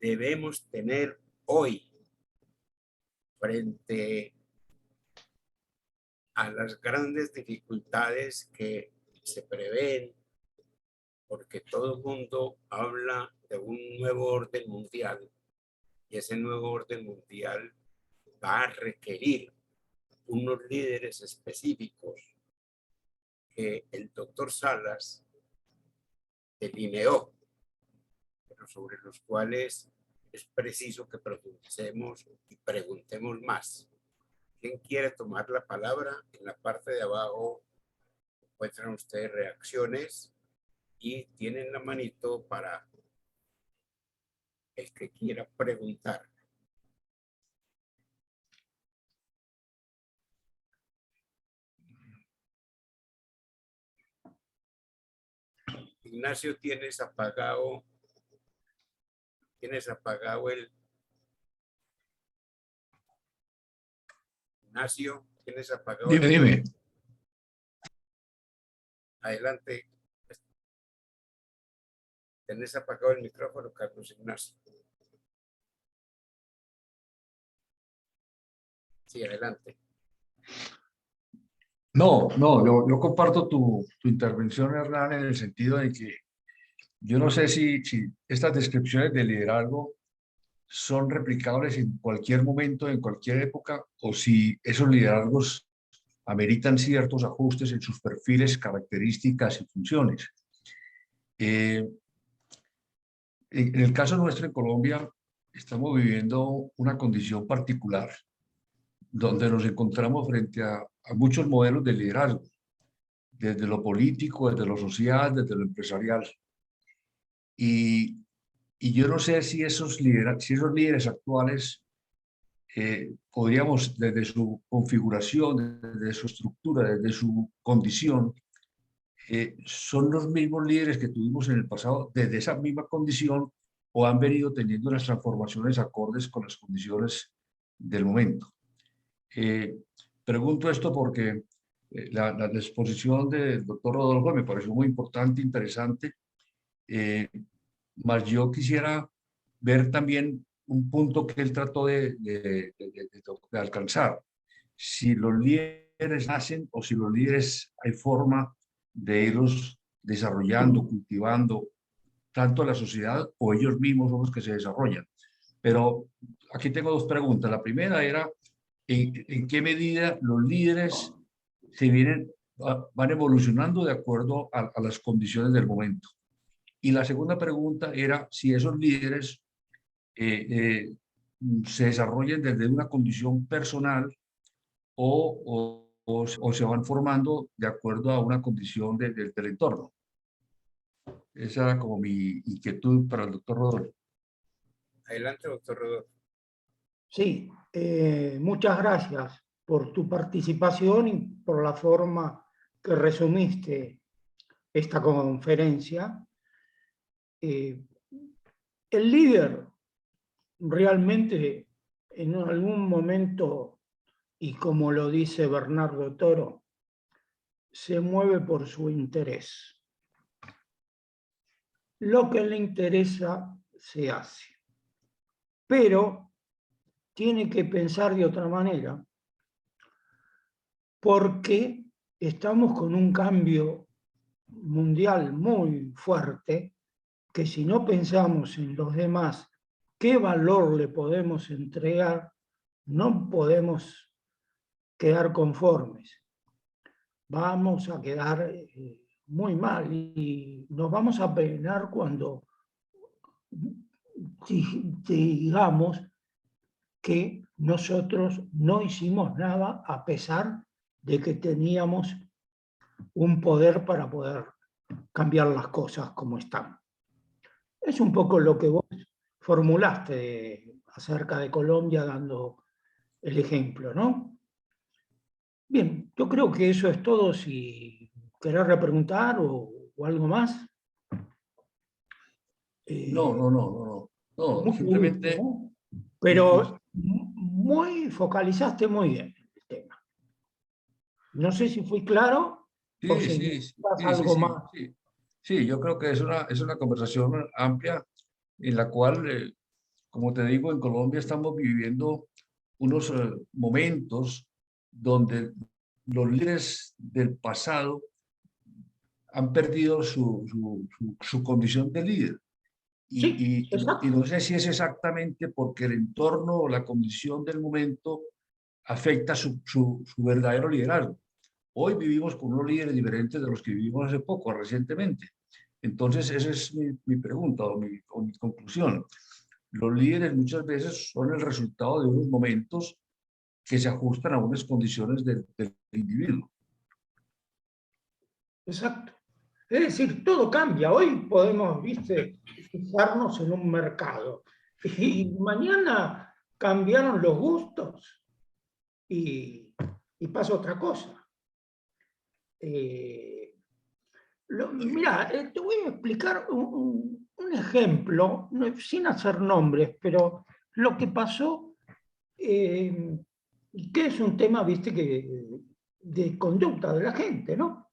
Speaker 1: debemos tener hoy frente a las grandes dificultades que se prevén porque todo el mundo habla de un nuevo orden mundial y ese nuevo orden mundial va a requerir unos líderes específicos que el doctor Salas delineó, pero sobre los cuales es preciso que profundicemos y preguntemos más. ¿Quién quiere tomar la palabra? En la parte de abajo encuentran ustedes reacciones y tienen la manito para el que quiera preguntar. Ignacio, ¿tienes apagado el... Ignacio, ¿tienes apagado
Speaker 3: Dime,
Speaker 1: el...
Speaker 3: dime.
Speaker 1: Adelante. ¿Tenés apagado el micrófono, Carlos Ignacio? Sí, adelante.
Speaker 5: No, yo comparto tu intervención, Hernán, en el sentido de que yo no sé si estas descripciones de liderazgo son replicables en cualquier momento, en cualquier época, o si esos liderazgos ameritan ciertos ajustes en sus perfiles, características y funciones. En el caso nuestro en Colombia, estamos viviendo una condición particular, donde nos encontramos frente a muchos modelos de liderazgo, desde lo político, desde lo social, desde lo empresarial. Y yo no sé si esos líderes actuales podríamos, desde su configuración, desde su estructura, desde su condición, son los mismos líderes que tuvimos en el pasado desde esa misma condición o han venido teniendo las transformaciones acordes con las condiciones del momento. Pregunto esto porque la exposición del doctor Rodolfo me pareció muy importante, interesante, mas yo quisiera ver también un punto que él trató de alcanzar. Si los líderes nacen o si los líderes hay forma de irlos desarrollando, cultivando, tanto la sociedad o ellos mismos son los que se desarrollan. Pero aquí tengo dos preguntas. La primera era, ¿en qué medida los líderes van evolucionando de acuerdo a las condiciones del momento? Y la segunda pregunta era si esos líderes se desarrollan desde una condición personal o se van formando de acuerdo a una condición del entorno. Esa era como mi inquietud para el doctor Rodolfo.
Speaker 1: Adelante, doctor Rodolfo.
Speaker 2: Sí, muchas gracias por tu participación y por la forma que resumiste esta conferencia. El líder realmente en algún momento, y como lo dice Bernardo Toro, se mueve por su interés. Lo que le interesa se hace. Pero tiene que pensar de otra manera, porque estamos con un cambio mundial muy fuerte, que si no pensamos en los demás, qué valor le podemos entregar, no podemos quedar conformes. Vamos a quedar muy mal y nos vamos a penar cuando digamos que nosotros no hicimos nada a pesar de que teníamos un poder para poder cambiar las cosas como están. Es un poco lo que vos formulaste acerca de Colombia dando el ejemplo, ¿no? Bien, yo creo que eso es todo. Si querés repreguntar o algo más.
Speaker 5: No, simplemente...
Speaker 2: ¿no? Pero focalizaste muy bien el tema. No sé si fui claro o si necesitas algo más.
Speaker 5: Sí, yo creo que es una conversación amplia en la cual, como te digo, en Colombia estamos viviendo unos momentos donde los líderes del pasado han perdido su condición de líder.
Speaker 2: Sí, exacto.
Speaker 5: Y no sé si es exactamente porque el entorno o la condición del momento afecta su verdadero liderazgo. Hoy vivimos con unos líderes diferentes de los que vivimos hace poco, recientemente. Entonces, esa es mi pregunta o mi conclusión. Los líderes muchas veces son el resultado de unos momentos que se ajustan a unas condiciones del individuo.
Speaker 2: Exacto. Es decir, todo cambia. Hoy podemos, viste, fijarnos en un mercado. Y mañana cambiaron los gustos y pasa otra cosa. Mira, te voy a explicar un ejemplo, sin hacer nombres, pero lo que pasó, que es un tema, viste, de conducta de la gente, ¿no?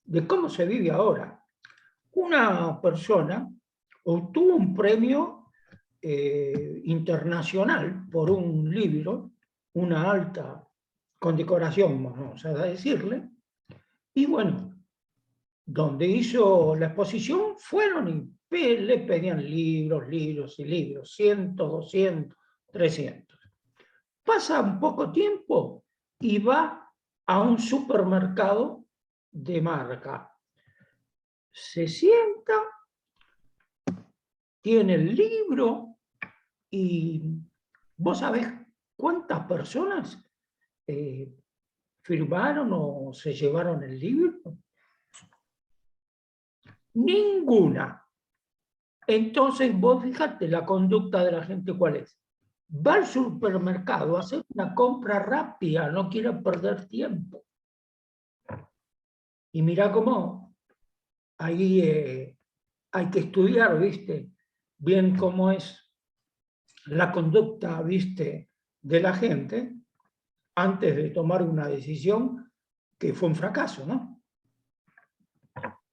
Speaker 2: De cómo se vive ahora. Una persona obtuvo un premio internacional por un libro, una alta condecoración, vamos a decirle, y bueno, donde hizo la exposición fueron y le pedían libros, libros y libros, 100, 200, 300. Pasa un poco tiempo y va a un supermercado de marca. Se sienta, tiene el libro y vos sabés cuántas personas firmaron o se llevaron el libro. Ninguna. Entonces vos fíjate la conducta de la gente cuál es. Va al supermercado a hacer una compra rápida, no quiere perder tiempo. Y mira cómo ahí hay que estudiar, ¿viste? Bien cómo es la conducta, ¿viste? De la gente antes de tomar una decisión que fue un fracaso, ¿no?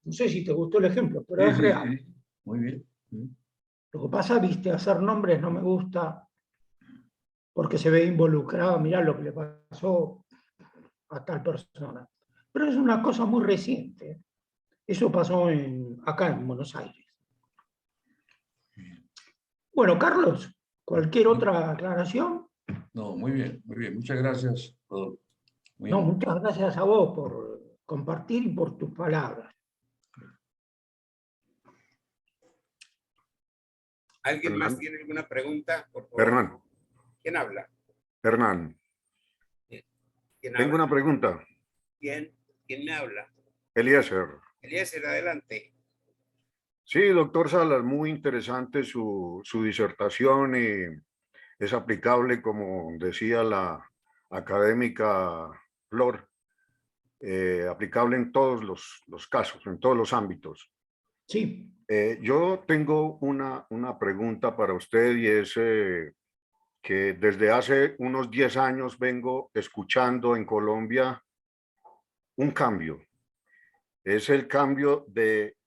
Speaker 2: No sé si te gustó el ejemplo, pero es real.
Speaker 5: Sí. Muy bien.
Speaker 2: Lo que pasa, ¿viste? Hacer nombres no me gusta porque se ve involucrado, mirá lo que le pasó a tal persona. Pero es una cosa muy reciente. Eso pasó acá en Buenos Aires. Bueno, Carlos, ¿cualquier otra aclaración?
Speaker 5: No, muy bien, muy bien. Muchas gracias, Rodolfo. Muy
Speaker 2: No,
Speaker 5: amable.
Speaker 2: muchas gracias a vos por compartir y por tus palabras.
Speaker 1: ¿Alguien más
Speaker 6: Hernán.
Speaker 1: tiene alguna pregunta? Por favor.
Speaker 6: Hernán,
Speaker 1: ¿Quién habla?
Speaker 6: Hernán,
Speaker 1: ¿Quién
Speaker 6: tengo
Speaker 1: habla?
Speaker 6: una pregunta.
Speaker 1: ¿Quién me habla?
Speaker 6: Eliezer.
Speaker 1: Eliezer, adelante.
Speaker 6: Sí, doctor Salas, muy interesante su disertación y es aplicable, como decía la académica Flor, aplicable en todos los casos, en todos los ámbitos.
Speaker 2: Sí.
Speaker 6: Yo tengo una pregunta para usted y es que desde hace unos 10 años vengo escuchando en Colombia un cambio. Es el cambio de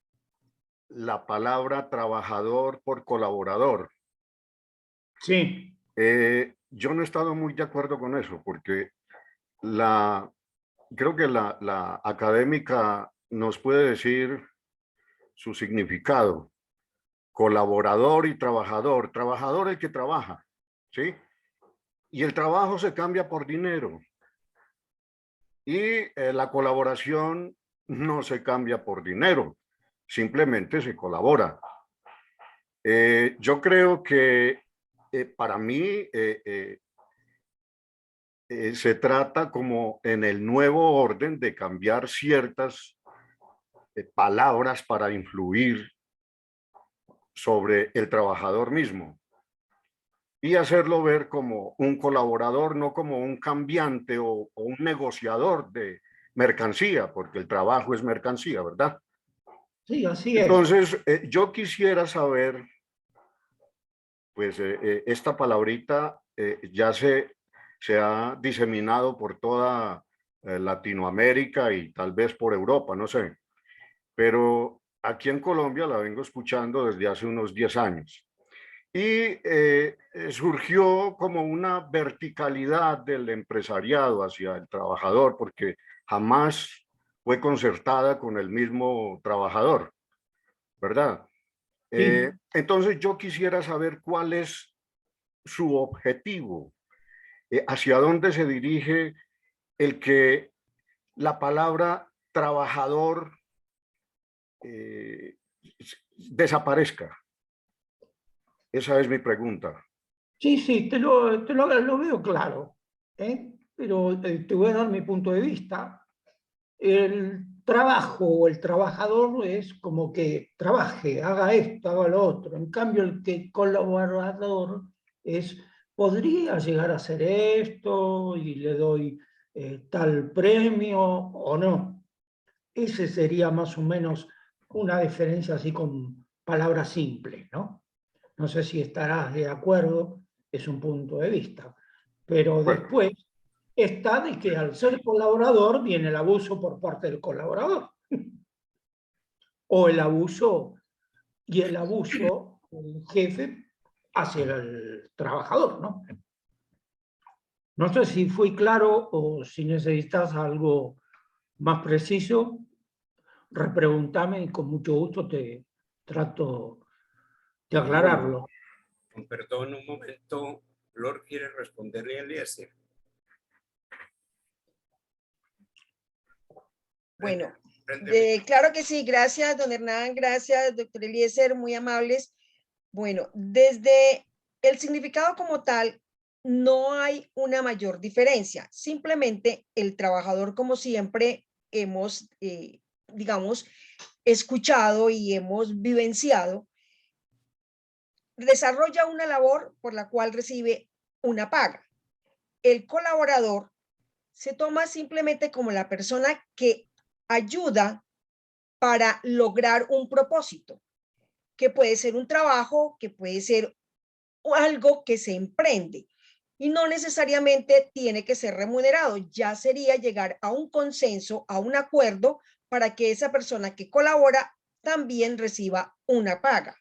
Speaker 6: la palabra trabajador por colaborador.
Speaker 2: Sí.
Speaker 6: Yo no he estado muy de acuerdo con eso porque creo que la académica nos puede decir su significado. Colaborador y trabajador. Trabajador el que trabaja, ¿sí? Y el trabajo se cambia por dinero. Y la colaboración no se cambia por dinero, simplemente se colabora. Yo creo que para mí se trata como en el nuevo orden de cambiar ciertas palabras para influir sobre el trabajador mismo y hacerlo ver como un colaborador, no como un cambiante o un negociador de mercancía, porque el trabajo es mercancía, ¿verdad?
Speaker 2: Sí, así es.
Speaker 6: Entonces, yo quisiera saber, pues esta palabrita ya se ha diseminado por toda Latinoamérica y tal vez por Europa, no sé. Pero aquí en Colombia la vengo escuchando desde hace unos 10 años. Y surgió como una verticalidad del empresariado hacia el trabajador, porque jamás fue concertada con el mismo trabajador, ¿verdad?
Speaker 2: Sí.
Speaker 6: Entonces yo quisiera saber cuál es su objetivo, hacia dónde se dirige el que la palabra trabajador desaparezca. Esa es mi pregunta.
Speaker 2: Sí, sí, lo veo claro, ¿eh? Pero te voy a dar mi punto de vista. El trabajo o el trabajador es como que trabaje, haga esto, haga lo otro. En cambio, el que colaborador es, podría llegar a hacer esto y le doy tal premio o no. Ese sería más o menos una diferencia así con palabras simples, ¿no? No sé si estarás de acuerdo, es un punto de vista. Pero
Speaker 6: Bueno,
Speaker 2: después está de que al ser colaborador viene el abuso por parte del colaborador. O el abuso del jefe hacia el trabajador, ¿no? No sé si fui claro o si necesitas algo más preciso, repreguntame y con mucho gusto te trato de
Speaker 6: bueno,
Speaker 2: aclararlo.
Speaker 1: Con perdón, un momento, Flor quiere responderle a Eliezer.
Speaker 4: Bueno,
Speaker 1: Prende
Speaker 4: claro que sí, gracias, don Hernán, gracias, doctor Eliezer, muy amables. Bueno, desde el significado como tal, no hay una mayor diferencia. Simplemente el trabajador, como siempre hemos, digamos, escuchado y hemos vivenciado, desarrolla una labor por la cual recibe una paga. El colaborador se toma simplemente como la persona que ayuda para lograr un propósito, que puede ser un trabajo, que puede ser algo que se emprende y no necesariamente tiene que ser remunerado. Ya sería llegar a un consenso, a un acuerdo para que esa persona que colabora también reciba una paga,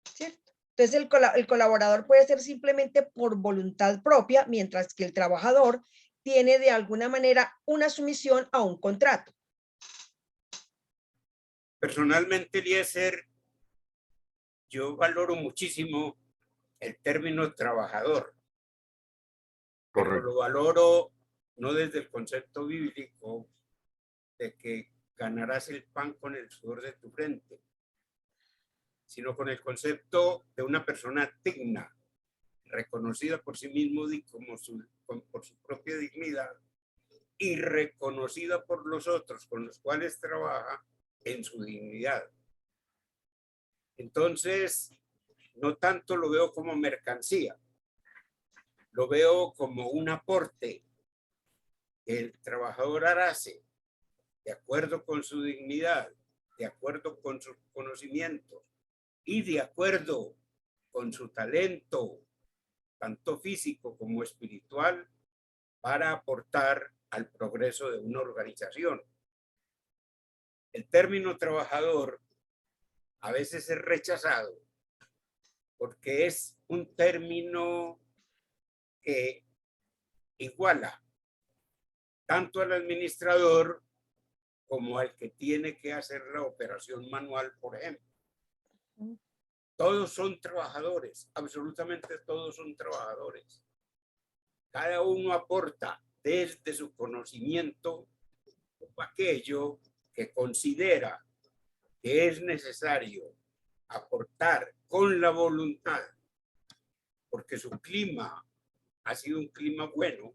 Speaker 4: ¿cierto? Entonces el colaborador puede ser simplemente por voluntad propia, mientras que el trabajador tiene de alguna manera una sumisión a un contrato.
Speaker 1: Personalmente, Eliezer, yo valoro muchísimo el término trabajador, pero
Speaker 6: correcto.
Speaker 1: lo valoro no desde el concepto bíblico de que ganarás el pan con el sudor de tu frente, sino con el concepto de una persona digna, reconocida por sí mismo como por su propia dignidad y reconocida por los otros con los cuales trabaja en su dignidad. Entonces, no tanto lo veo como mercancía, lo veo como un aporte que el trabajador hace de acuerdo con su dignidad, de acuerdo con sus conocimientos y de acuerdo con su talento, tanto físico como espiritual, para aportar al progreso de una organización. El término trabajador a veces es rechazado porque es un término que iguala tanto al administrador como al que tiene que hacer la operación manual, por ejemplo. Todos son trabajadores, absolutamente todos son trabajadores. Cada uno aporta desde su conocimiento aquello que considera que es necesario aportar con la voluntad, porque su clima ha sido un clima bueno,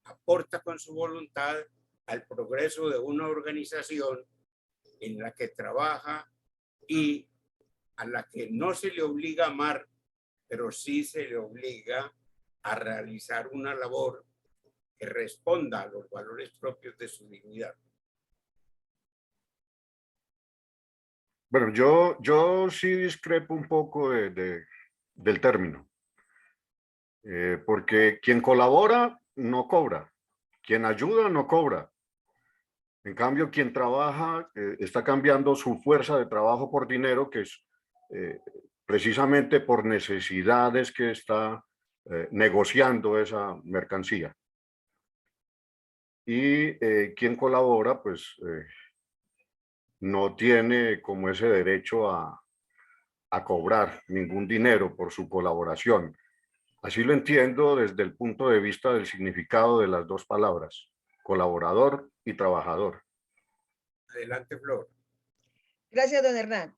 Speaker 1: aporta con su voluntad al progreso de una organización en la que trabaja y a la que no se le obliga a amar, pero sí se le obliga a realizar una labor que responda a los valores propios de su dignidad.
Speaker 6: Bueno, yo sí discrepo un poco del término, porque quien colabora no cobra, quien ayuda no cobra. En cambio, quien trabaja está cambiando su fuerza de trabajo por dinero, que es precisamente por necesidades que está negociando esa mercancía. y quien colabora pues no tiene como ese derecho a cobrar ningún dinero por su colaboración. Así lo entiendo desde el punto de vista del significado de las dos palabras, colaborador y trabajador.
Speaker 1: Adelante, Flor.
Speaker 4: Gracias, don Hernán.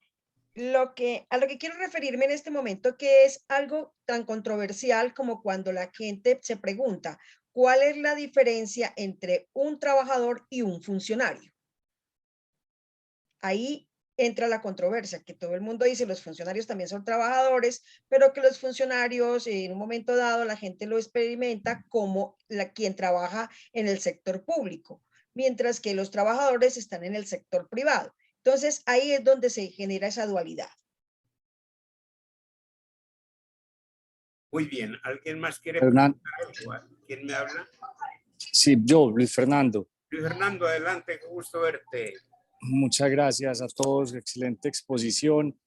Speaker 4: A lo que quiero referirme en este momento, que es algo tan controversial como cuando la gente se pregunta, ¿cuál es la diferencia entre un trabajador y un funcionario? Ahí entra la controversia, que todo el mundo dice los funcionarios también son trabajadores, pero que los funcionarios en un momento dado la gente lo experimenta como quien trabaja en el sector público, mientras que los trabajadores están en el sector privado. Entonces ahí es donde se genera esa dualidad.
Speaker 1: Muy bien. ¿Alguien más quiere
Speaker 3: Hernán.
Speaker 1: preguntar algo? ¿Quién me habla?
Speaker 3: Sí, yo, Luis Fernando.
Speaker 1: Luis Fernando, adelante, qué gusto verte.
Speaker 3: Muchas gracias a todos, excelente exposición.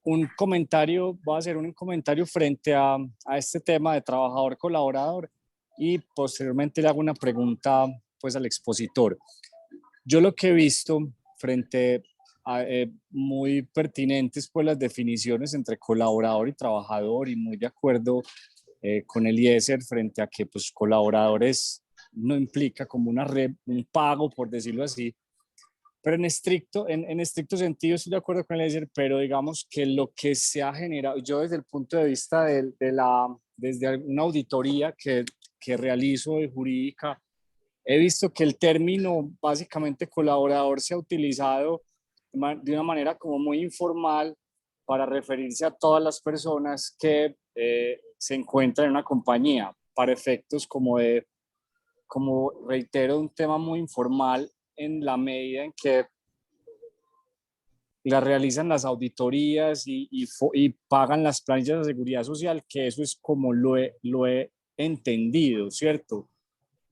Speaker 3: Un comentario, voy a hacer un comentario frente a este tema de trabajador colaborador y posteriormente le hago una pregunta pues al expositor. Yo lo que he visto frente a muy pertinentes pues las definiciones entre colaborador y trabajador y muy de acuerdo con Eliezer frente a que pues colaboradores no implica como un pago por decirlo así. Pero en estricto sentido estoy de acuerdo con Eliezer, pero digamos que lo que se ha generado, yo desde el punto de vista desde una auditoría que realizo de jurídica, he visto que el término básicamente colaborador se ha utilizado de una manera como muy informal para referirse a todas las personas que se encuentran en una compañía, para efectos como reitero, un tema muy informal en la medida en que la realizan las auditorías y pagan las planillas de seguridad social, que eso es como lo he entendido, ¿cierto?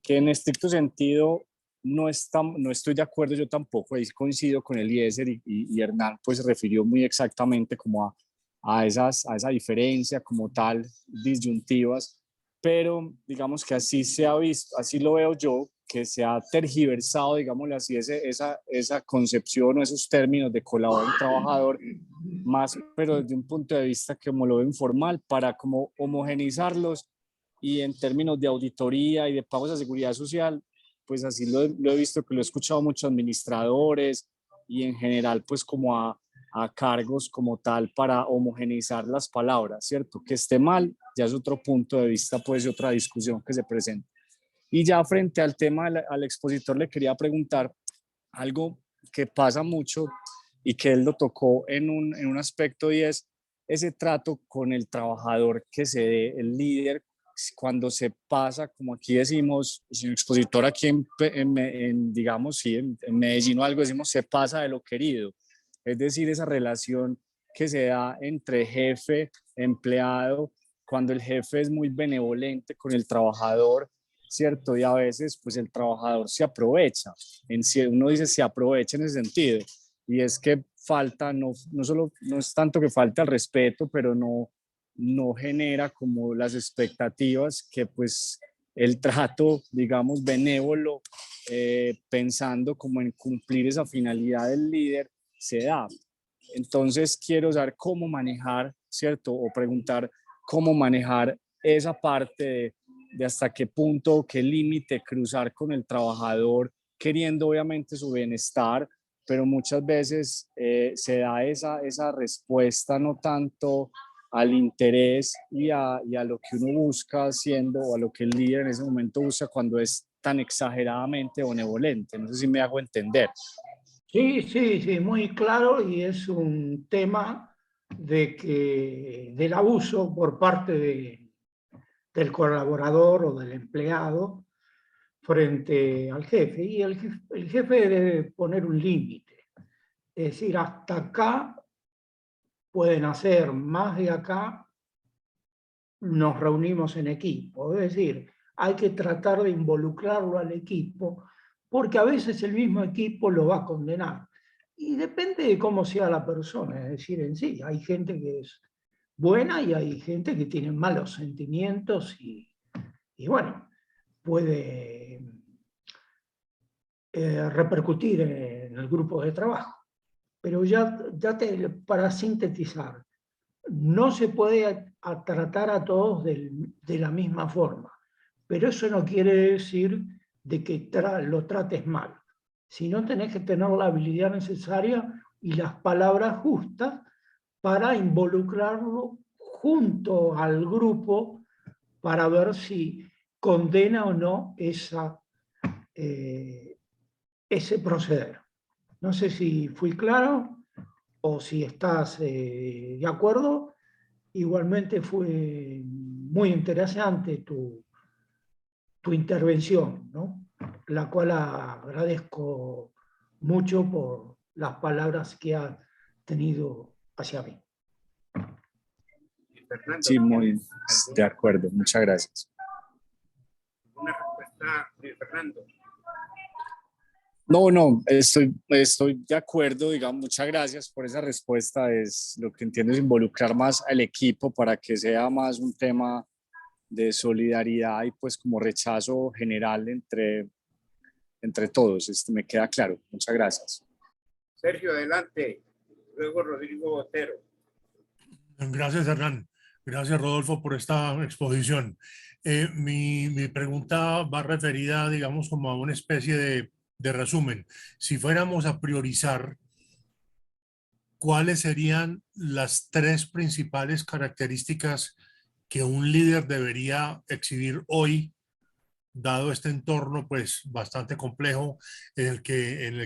Speaker 3: Que en estricto sentido no estoy de acuerdo, yo tampoco, ahí coincido con Eliezer y Hernán, pues refirió muy exactamente como a esa diferencia como tal, disyuntivas, pero digamos que así se ha visto, así lo veo yo, que se ha tergiversado, digámosle así, esa concepción o esos términos de colaborador y trabajador, más, pero desde un punto de vista como lo veo informal, para como homogenizarlos y en términos de auditoría y de pagos a seguridad social, pues así lo he visto, que lo he escuchado a muchos administradores y en general pues como a cargos como tal para homogeneizar las palabras, ¿cierto? Que esté mal, ya es otro punto de vista, pues, y otra discusión que se presenta. Y ya frente al tema al expositor le quería preguntar algo que pasa mucho y que él lo tocó en un aspecto, y es ese trato con el trabajador que se dé, el líder, cuando se pasa, como aquí decimos, si un expositor aquí digamos, sí, en Medellín o algo, decimos, se pasa de lo querido. Es decir, esa relación que se da entre jefe, empleado, cuando el jefe es muy benevolente con el trabajador, ¿cierto? Y a veces, pues el trabajador se aprovecha, uno dice se aprovecha en ese sentido, y es que falta, no es tanto que falta el respeto, pero no genera como las expectativas que pues el trato, digamos, benévolo, pensando como en cumplir esa finalidad del líder, se da. Entonces quiero saber cómo manejar, ¿cierto? O preguntar cómo manejar esa parte de hasta qué punto, qué límite cruzar con el trabajador, queriendo obviamente su bienestar, pero muchas veces se da esa respuesta no tanto al interés y a lo que uno busca haciendo, o a lo que el líder en ese momento busca cuando es tan exageradamente benevolente. No sé si me hago entender.
Speaker 2: Sí, sí, sí, muy claro, y es un tema del abuso por parte del colaborador o del empleado frente al jefe. Y el jefe debe poner un límite. Es decir, hasta acá pueden hacer, más de acá nos reunimos en equipo. Es decir, hay que tratar de involucrarlo al equipo, porque a veces el mismo equipo lo va a condenar. Y depende de cómo sea la persona, es decir, en sí, hay gente que es buena y hay gente que tiene malos sentimientos y bueno, puede repercutir en el grupo de trabajo. Pero para sintetizar, no se puede tratar a todos de la misma forma, pero eso no quiere decir de que lo trates mal, sino tenés que tener la habilidad necesaria y las palabras justas para involucrarlo junto al grupo para ver si condena o no ese proceder. No sé si fui claro o si estás de acuerdo. Igualmente fue muy interesante tu intervención, ¿no? La cual agradezco mucho por las palabras que has tenido hacia mí.
Speaker 1: Fernando,
Speaker 3: Sí, muy
Speaker 1: ¿tienes
Speaker 3: de acuerdo. Muchas gracias.
Speaker 1: alguna respuesta, Luis Fernando?
Speaker 3: No, estoy de acuerdo, digamos, muchas gracias por esa respuesta. Es lo que entiendo es involucrar más al equipo para que sea más un tema de solidaridad y pues como rechazo general entre todos. Me queda claro. Muchas gracias.
Speaker 1: Sergio, adelante. Luego Rodrigo Botero.
Speaker 7: Gracias, Hernán. Gracias, Rodolfo, por esta exposición. Mi pregunta va referida, digamos, como a una especie de resumen. Si fuéramos a priorizar, ¿cuáles serían las 3 principales características que un líder debería exhibir hoy, dado este entorno pues bastante complejo en el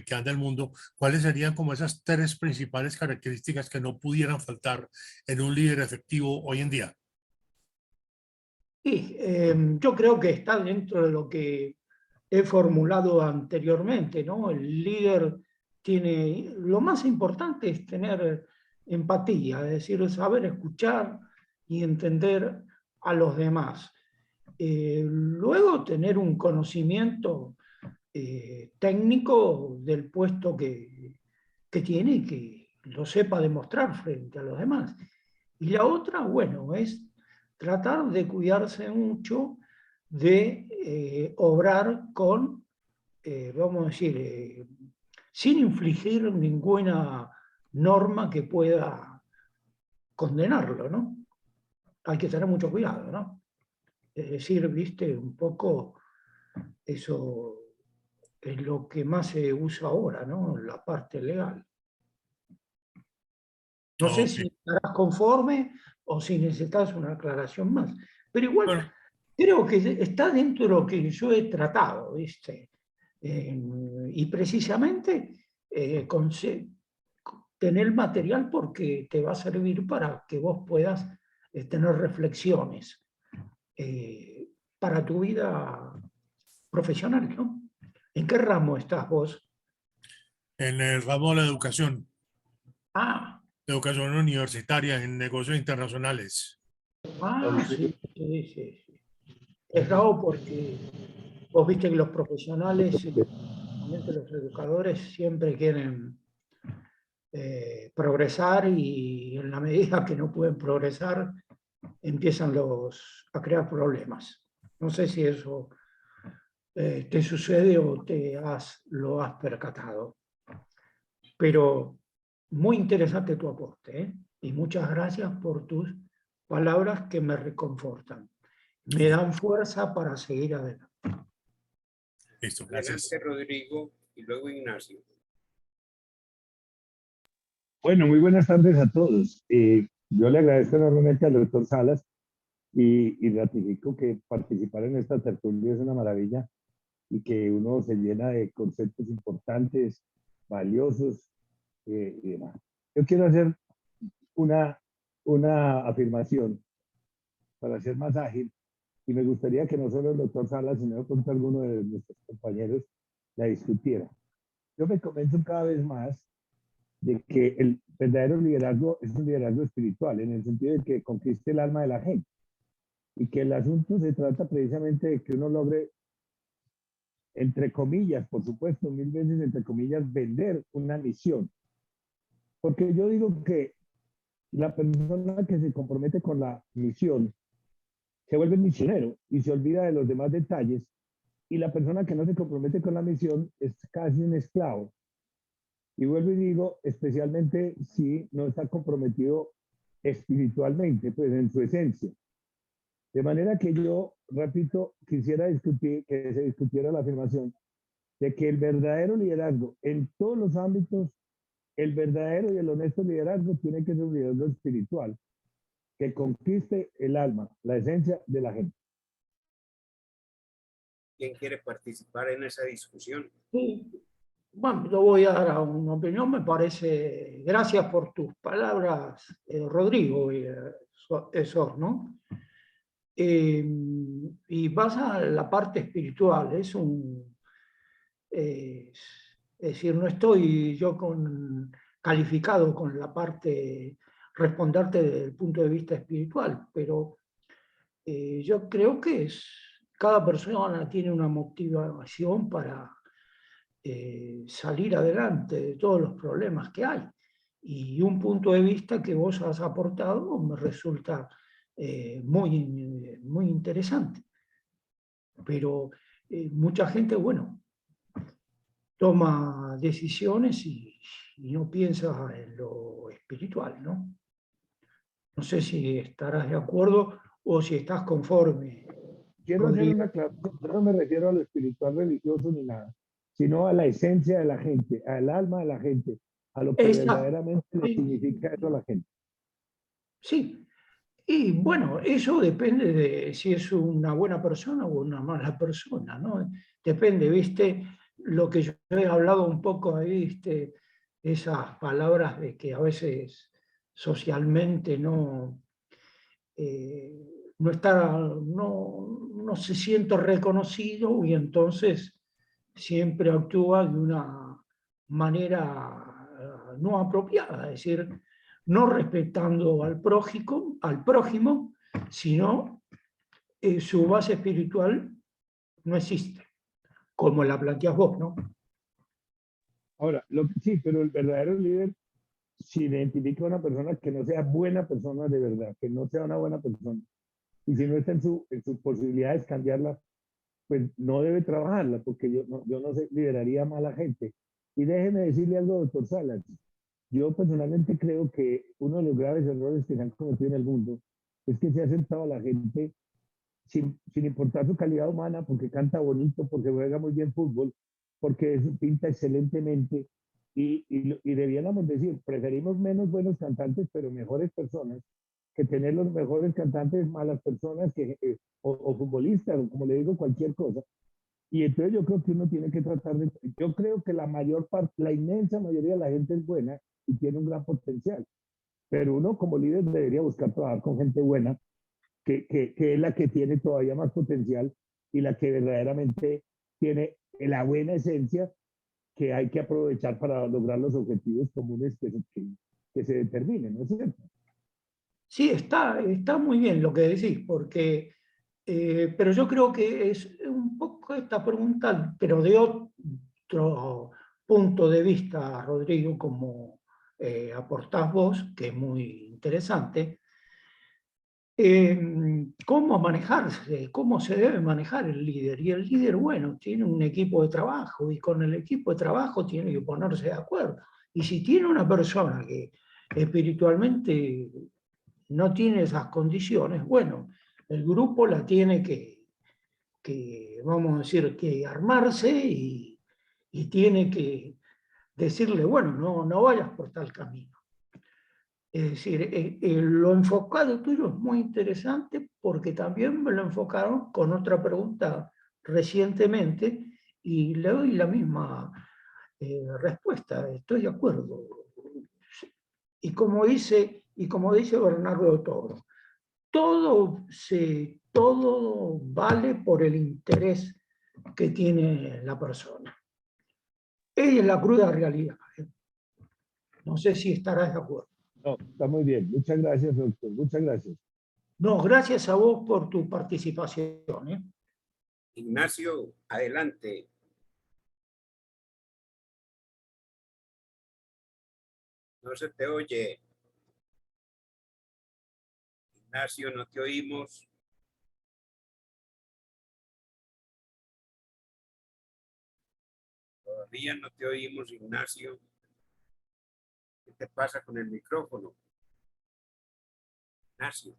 Speaker 7: que anda el mundo? ¿Cuáles serían como esas 3 principales características que no pudieran faltar en un líder efectivo hoy en día?
Speaker 2: Sí, yo creo que está dentro de lo que he formulado anteriormente, ¿no? El líder tiene, lo más importante es tener empatía, es decir, saber escuchar y entender a los demás. Luego tener un conocimiento técnico del puesto que tiene y que lo sepa demostrar frente a los demás. Y la otra, bueno, es tratar de cuidarse mucho de obrar con, vamos a decir, sin infligir ninguna norma que pueda condenarlo, ¿no? Hay que tener mucho cuidado, ¿no? Es decir, viste, un poco eso es lo que más se usa ahora, ¿no? La parte legal. No sé
Speaker 7: Ok.
Speaker 2: si estarás conforme o si necesitas una aclaración más, pero igual
Speaker 7: Bueno,
Speaker 2: creo que está dentro de lo que yo he tratado, ¿viste? Y precisamente tener material porque te va a servir para que vos puedas tener reflexiones para tu vida profesional, ¿no? ¿En qué ramo estás vos?
Speaker 7: en el ramo de la
Speaker 2: Ah,
Speaker 7: educación universitaria en negocios internacionales.
Speaker 2: sí, sí, sí, sí. Es raro porque vos viste que los profesionales, especialmente los educadores, siempre quieren progresar y en la medida que no pueden progresar, empiezan a crear problemas. No sé si eso te sucede o lo has percatado. Pero muy interesante tu aporte, ¿eh? Y muchas gracias por tus palabras que me reconfortan. Me dan fuerza para seguir adelante.
Speaker 7: Listo, gracias.
Speaker 1: Adelante, Rodrigo, y luego Ignacio.
Speaker 8: Bueno, muy buenas tardes a todos. Yo le agradezco enormemente al doctor Salas y ratifico que participar en esta tertulia es una maravilla y que uno se llena de conceptos importantes, valiosos y demás. Yo quiero hacer una afirmación para ser más ágil y me gustaría que no solo el doctor Salas, sino con alguno de nuestros compañeros la discutiera. Yo me convenzo cada vez más de que el verdadero liderazgo es un liderazgo espiritual, en el sentido de que conquiste el alma de la gente y que el asunto se trata precisamente de que uno logre, entre comillas, por supuesto, 1000 veces entre comillas, vender una misión. Porque yo digo que la persona que se compromete con la misión se vuelve misionero y se olvida de los demás detalles y la persona que no se compromete con la misión es casi un esclavo. Y vuelvo y digo, especialmente si no está comprometido espiritualmente, pues en su esencia. De manera que yo, repito, quisiera discutir, que se discutiera la afirmación de que el verdadero liderazgo en todos los ámbitos, el verdadero y el honesto liderazgo tiene que ser un liderazgo espiritual, que conquiste el alma, la esencia de la gente.
Speaker 1: ¿Quién quiere participar en esa discusión?
Speaker 2: Sí. Bueno, yo voy a dar una opinión, me parece, gracias por tus palabras, Rodrigo, Sor, ¿no? Y vas a la parte espiritual, es decir, no estoy yo calificado con la parte, responderte desde el punto de vista espiritual, pero yo creo que cada persona tiene una motivación para salir adelante de todos los problemas que hay. Y un punto de vista que vos has aportado me resulta muy interesante. Pero mucha gente, bueno, toma decisiones y no piensa en lo espiritual, ¿no? No sé si estarás de acuerdo o si estás conforme.
Speaker 8: Quiero hacer
Speaker 2: Rodrigo.
Speaker 8: una aclaración, yo no me refiero a lo espiritual religioso ni nada, sino a la esencia de la gente, al alma de la gente, a lo que
Speaker 2: Exacto.
Speaker 8: verdaderamente le significa eso a la gente.
Speaker 2: Sí, y bueno, eso depende de si es una buena persona o una mala persona, ¿no? Depende, ¿viste? Lo que yo he hablado un poco ahí, ¿viste? Esas palabras de que a veces socialmente no está, no se siente reconocido y entonces siempre actúa de una manera no apropiada, es decir, no respetando al prójimo, sino su base espiritual no existe, como la planteas vos, ¿no?
Speaker 8: Ahora, sí, pero el verdadero líder, si identifica a una persona que no sea buena persona de verdad, que no sea una buena persona, y si no está en sus posibilidades cambiarla, pues no debe trabajarla, porque yo no sé, lideraría a mala gente. Y déjeme decirle algo, doctor Salas. Yo personalmente creo que uno de los graves errores que se han cometido en el mundo es que se ha sentado a la gente sin importar su calidad humana, porque canta bonito, porque juega muy bien fútbol, porque pinta excelentemente. Y debiéramos decir, preferimos menos buenos cantantes, pero mejores personas, que tener los mejores cantantes, malas personas, o futbolistas, o como le digo, cualquier cosa. Y entonces yo creo que uno tiene que tratar de, yo creo que la mayor parte, la inmensa mayoría de la gente es buena y tiene un gran potencial, pero uno como líder debería buscar trabajar con gente buena, que es la que tiene todavía más potencial y la que verdaderamente tiene la buena esencia que hay que aprovechar para lograr los objetivos comunes que se determinen, ¿no es cierto?
Speaker 2: Sí, está muy bien lo que decís, porque, pero yo creo que es un poco esta pregunta, pero de otro punto de vista, Rodrigo, como aportás vos, que es muy interesante. ¿Cómo manejarse? ¿Cómo se debe manejar el líder? Y el líder, bueno, tiene un equipo de trabajo y con el equipo de trabajo tiene que ponerse de acuerdo. Y si tiene una persona que espiritualmente no tiene esas condiciones, bueno, el grupo la tiene vamos a decir, que armarse y tiene que decirle, bueno, no vayas por tal camino. Es decir, lo enfocado tuyo es muy interesante porque también me lo enfocaron con otra pregunta recientemente y le doy la misma respuesta, estoy de acuerdo. Y como dice Bernardo Toro, todo vale por el interés que tiene la persona. Ella es la cruda realidad. No sé si estarás de acuerdo.
Speaker 8: No, está muy bien. Muchas gracias, doctor. Muchas gracias.
Speaker 2: No, gracias a vos por tu participación.
Speaker 1: Ignacio, adelante. No se te oye. Ignacio, no te oímos. Todavía no te oímos, Ignacio. ¿Qué te pasa con el micrófono? Ignacio.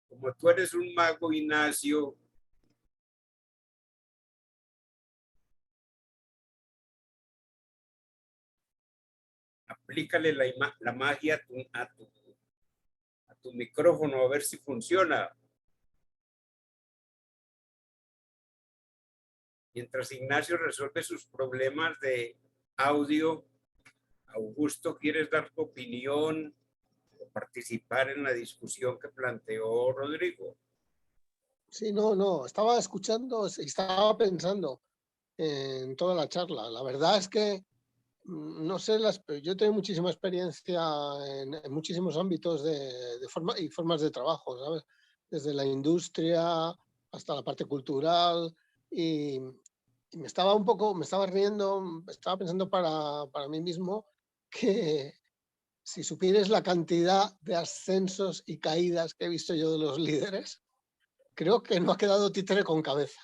Speaker 1: Como tú eres un mago, Ignacio, aplícale la magia a tu micrófono a ver si funciona. Mientras Ignacio resuelve sus problemas de audio, Augusto, ¿quieres dar tu opinión o participar en la discusión que planteó Rodrigo?
Speaker 9: Sí, no, estaba escuchando, estaba pensando en toda la charla. La verdad es que no sé, yo tengo muchísima experiencia en muchísimos ámbitos de formas de trabajo, ¿sabes? Desde la industria hasta la parte cultural y me estaba riendo, estaba pensando para mí mismo que si supieras la cantidad de ascensos y caídas que he visto yo de los líderes, creo que no ha quedado títere con cabeza,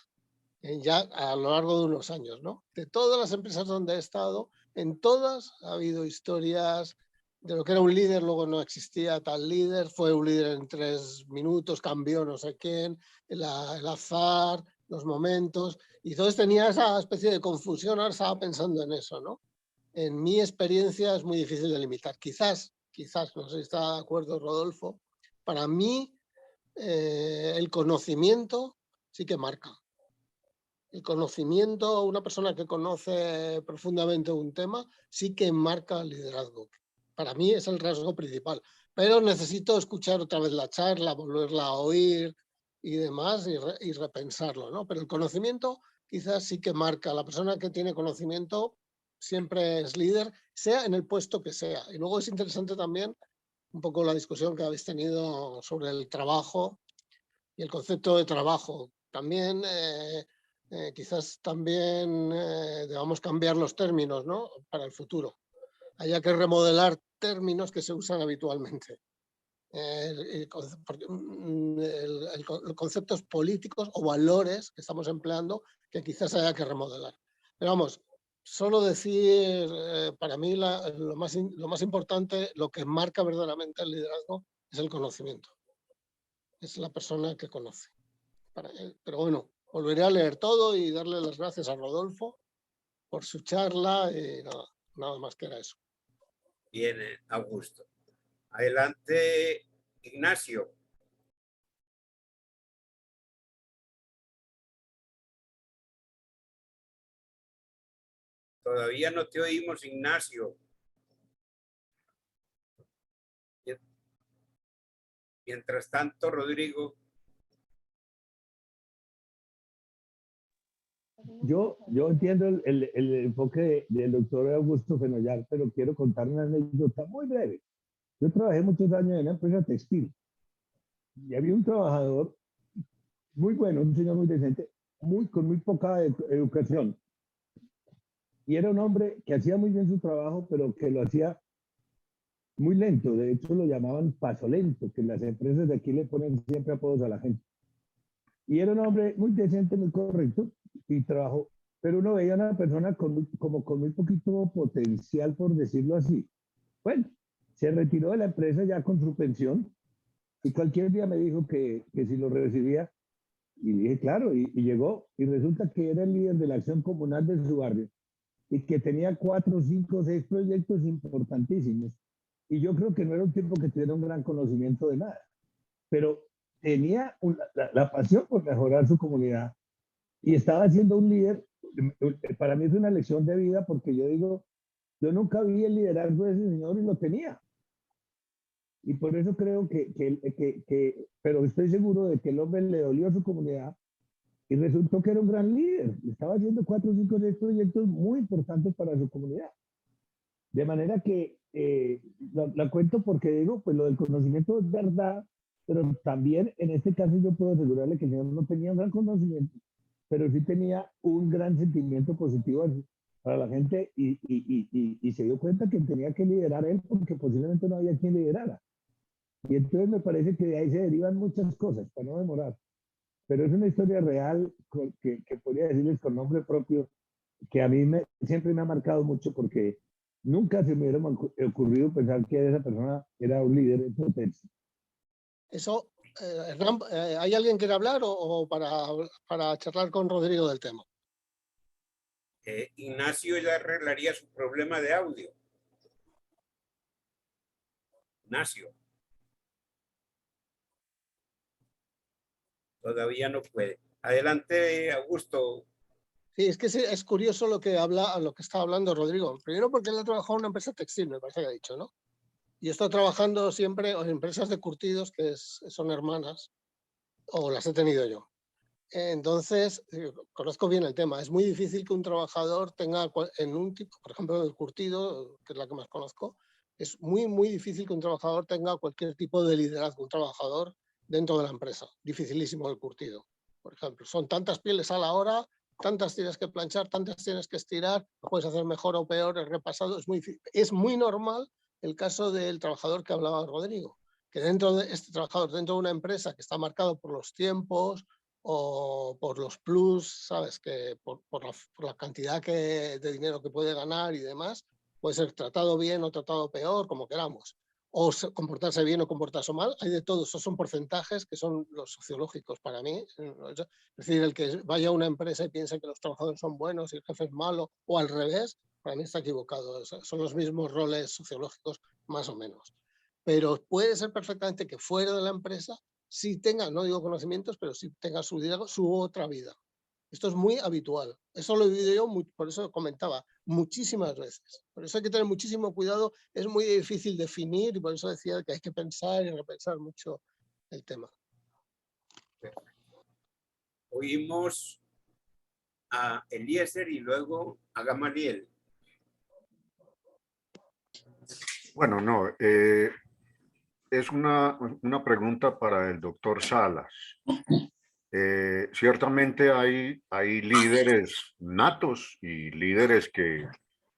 Speaker 9: ya a lo largo de unos años, ¿no? De todas las empresas donde he estado, en todas ha habido historias de lo que era un líder, luego no existía tal líder, fue un líder en 3 minutos, cambió no sé quién, el azar, los momentos, y entonces tenía esa especie de confusión, ahora estaba pensando en eso, ¿no? En mi experiencia es muy difícil de limitar, quizás, no sé si está de acuerdo Rodolfo, para mí el conocimiento sí que marca. El conocimiento, una persona que conoce profundamente un tema, sí que marca el liderazgo. Para mí es el rasgo principal, pero necesito escuchar otra vez la charla, volverla a oír y demás y repensarlo, ¿no? Pero el conocimiento quizás sí que marca. La persona que tiene conocimiento siempre es líder, sea en el puesto que sea. Y luego es interesante también un poco la discusión que habéis tenido sobre el trabajo y el concepto de trabajo. También quizás también debamos cambiar los términos, ¿no? Para el futuro. Haya que remodelar términos que se usan habitualmente. Conceptos políticos o valores que estamos empleando que quizás haya que remodelar. Pero vamos, solo decir, para mí lo más importante, lo que marca verdaderamente el liderazgo es el conocimiento. Es la persona que conoce. Pero bueno, volveré a leer todo y darle las gracias a Rodolfo por su charla y nada más que era eso.
Speaker 1: Bien, Augusto. Adelante, Ignacio. Todavía no te oímos, Ignacio. Mientras tanto, Rodrigo.
Speaker 8: Yo entiendo el enfoque del doctor Augusto Fenollar, pero quiero contar una anécdota muy breve. Yo trabajé muchos años en una empresa textil y había un trabajador muy bueno, un señor muy decente, con muy poca educación. Y era un hombre que hacía muy bien su trabajo, pero que lo hacía muy lento. De hecho, lo llamaban paso lento, que las empresas de aquí le ponen siempre apodos a la gente. Y era un hombre muy decente, muy correcto, y trabajó. Pero uno veía a una persona como con muy poquito potencial, por decirlo así. Bueno, se retiró de la empresa ya con su pensión, y cualquier día me dijo que si lo recibía, y dije, claro, y llegó, y resulta que era el líder de la acción comunal de su barrio, y que tenía 4, 5, 6 proyectos importantísimos. Y yo creo que no era un tipo que tuviera un gran conocimiento de nada, pero tenía la pasión por mejorar su comunidad y estaba siendo un líder. Para mí es una lección de vida porque yo digo, yo nunca vi el liderazgo de ese señor y lo tenía. Y por eso creo pero estoy seguro de que el hombre le dolió a su comunidad y resultó que era un gran líder. Estaba haciendo 4 o 5 proyectos muy importantes para su comunidad. De manera que la cuento porque digo, pues lo del conocimiento es verdad, pero también en este caso yo puedo asegurarle que el señor no tenía un gran conocimiento, pero sí tenía un gran sentimiento positivo para la gente y se dio cuenta que tenía que liderar él porque posiblemente no había quien liderara. Y entonces me parece que de ahí se derivan muchas cosas, para no demorar. Pero es una historia real que podría decirles con nombre propio, que a mí siempre me ha marcado mucho porque nunca se me hubiera ocurrido pensar que esa persona era un líder en potencia.
Speaker 9: Eso, Hernán, ¿hay alguien que quiera hablar o para charlar con Rodrigo del tema?
Speaker 1: Ignacio ya arreglaría su problema de audio. Ignacio. Todavía no puede. Adelante, Augusto.
Speaker 9: Sí, es que es curioso lo que está hablando Rodrigo. Primero porque él ha trabajado en una empresa textil, me parece que ha dicho, ¿no? Y está trabajando siempre en empresas de curtidos que son hermanas, o las he tenido yo. Entonces, conozco bien el tema. Es muy difícil que un trabajador tenga, en un tipo, por ejemplo, del curtido, que es la que más conozco, es muy, muy difícil que un trabajador tenga cualquier tipo de liderazgo, un trabajador dentro de la empresa. Dificilísimo el curtido. Por ejemplo, son tantas pieles a la hora, tantas tienes que planchar, tantas tienes que estirar, lo puedes hacer mejor o peor, el repasado es muy difícil. Es muy normal el caso del trabajador que hablaba Rodrigo, que dentro de este trabajador, dentro de una empresa que está marcado por los tiempos, o por los plus, ¿sabes? Que por la cantidad de dinero que puede ganar y demás, puede ser tratado bien o tratado peor, como queramos. O comportarse bien o comportarse mal, hay de todo. Esos son porcentajes que son los sociológicos para mí. Es decir, el que vaya a una empresa y piense que los trabajadores son buenos y el jefe es malo, o al revés, para mí está equivocado. Son los mismos roles sociológicos, más o menos. Pero puede ser perfectamente que fuera de la empresa sí tenga, no digo conocimientos, pero sí tenga su otra vida. Esto es muy habitual. Eso lo he vivido yo, por eso comentaba, muchísimas veces. Por eso hay que tener muchísimo cuidado. Es muy difícil definir y por eso decía que hay que pensar y repensar mucho el tema.
Speaker 1: Oímos a Eliezer y luego a Gamaliel.
Speaker 6: Bueno, no, es una pregunta para el doctor Salas. Ciertamente hay líderes natos y líderes que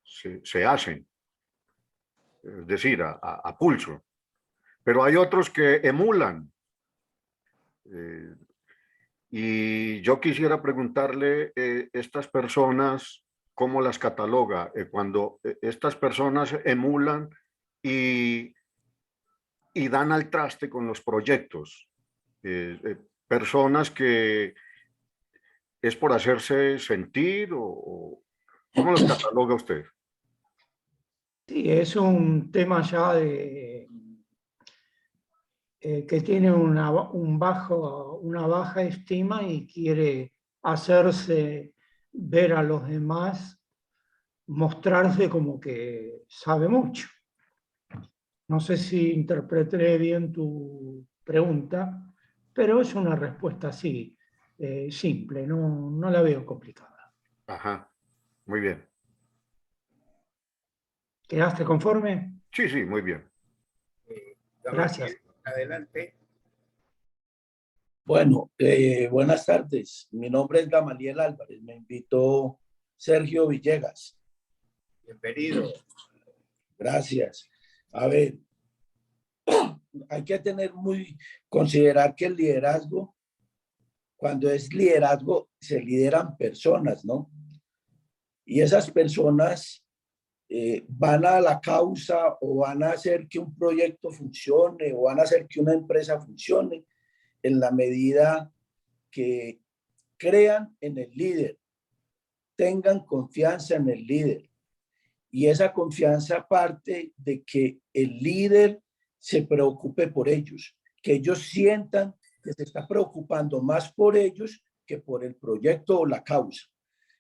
Speaker 6: se hacen, es decir, a pulso, pero hay otros que emulan. Y yo quisiera preguntarle, estas personas, ¿cómo las cataloga? Cuando estas personas emulan y dan al traste con los proyectos. Personas que es por hacerse sentir o ¿cómo los cataloga usted?
Speaker 2: Sí, es un tema ya que tiene una baja estima y quiere hacerse ver a los demás, mostrarse como que sabe mucho. No sé si interpreté bien tu pregunta, pero es una respuesta así, simple, no la veo complicada.
Speaker 6: Ajá, muy bien.
Speaker 2: ¿Quedaste conforme?
Speaker 6: Sí, sí, muy bien.
Speaker 2: Gracias.
Speaker 1: Adelante.
Speaker 10: Bueno, buenas tardes. Mi nombre es Gamaliel Álvarez. Me invitó Sergio Villegas.
Speaker 1: Bienvenido.
Speaker 10: Gracias. A ver, hay que considerar que el liderazgo, cuando es liderazgo, se lideran personas, ¿no? Y esas personas van a la causa o van a hacer que un proyecto funcione o van a hacer que una empresa funcione en la medida que crean en el líder, tengan confianza en el líder. Y esa confianza parte de que el líder se preocupe por ellos, que ellos sientan que se está preocupando más por ellos que por el proyecto o la causa.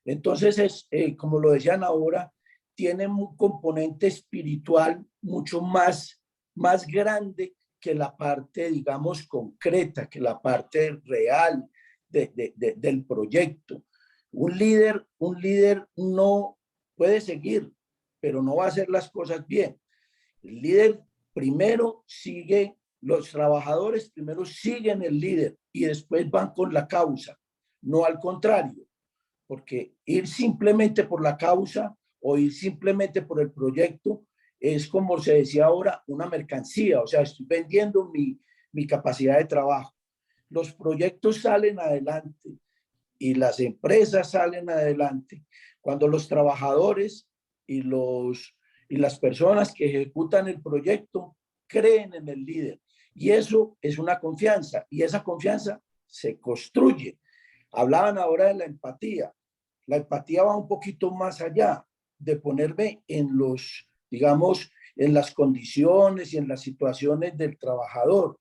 Speaker 10: Entonces, como lo decían ahora, tiene un componente espiritual mucho más grande que la parte, digamos, concreta, que la parte real del proyecto. Un líder no puede seguir, pero no va a hacer las cosas bien. El líder primero sigue, los trabajadores primero siguen el líder y después van con la causa, no al contrario, porque ir simplemente por la causa o ir simplemente por el proyecto es, como se decía ahora, una mercancía, o sea, estoy vendiendo mi capacidad de trabajo. Los proyectos salen adelante y las empresas salen adelante cuando los trabajadores y las personas que ejecutan el proyecto creen en el líder. Y eso es una confianza, y esa confianza se construye. Hablaban ahora de la empatía. La empatía va un poquito más allá de ponerme en los, digamos, en las condiciones y en las situaciones del trabajador.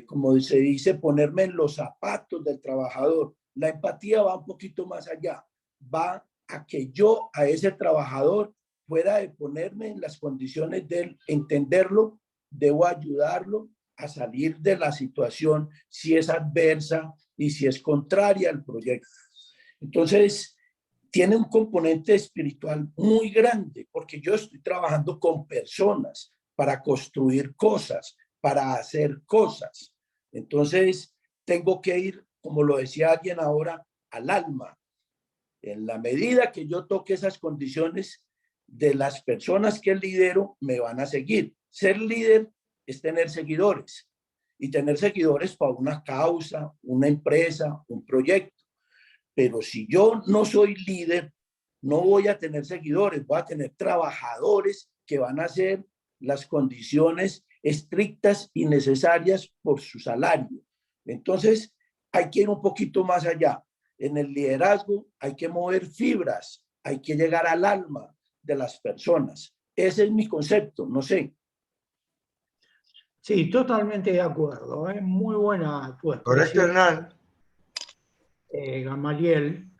Speaker 10: Como se dice, ponerme en los zapatos del trabajador. La empatía va un poquito más allá. Va a que yo, a ese trabajador, pueda ponerme en las condiciones de él, entenderlo, debo ayudarlo a salir de la situación si es adversa y si es contraria al proyecto. Entonces, tiene un componente espiritual muy grande, porque yo estoy trabajando con personas para construir cosas, para hacer cosas. Entonces, tengo que ir, como lo decía alguien ahora, al alma. En la medida que yo toque esas condiciones, de las personas que lidero me van a seguir. Ser líder es tener seguidores, y tener seguidores para una causa, una empresa, un proyecto. Pero si yo no soy líder, no voy a tener seguidores, voy a tener trabajadores que van a hacer las condiciones estrictas y necesarias por su salario. Entonces, hay que ir un poquito más allá. En el liderazgo hay que mover fibras, hay que llegar al alma de las personas. Ese es mi concepto, no sé.
Speaker 2: Sí, totalmente de acuerdo. Es muy buena tu
Speaker 11: Correcto,
Speaker 2: expresión,
Speaker 11: Hernán.
Speaker 2: Gamaliel.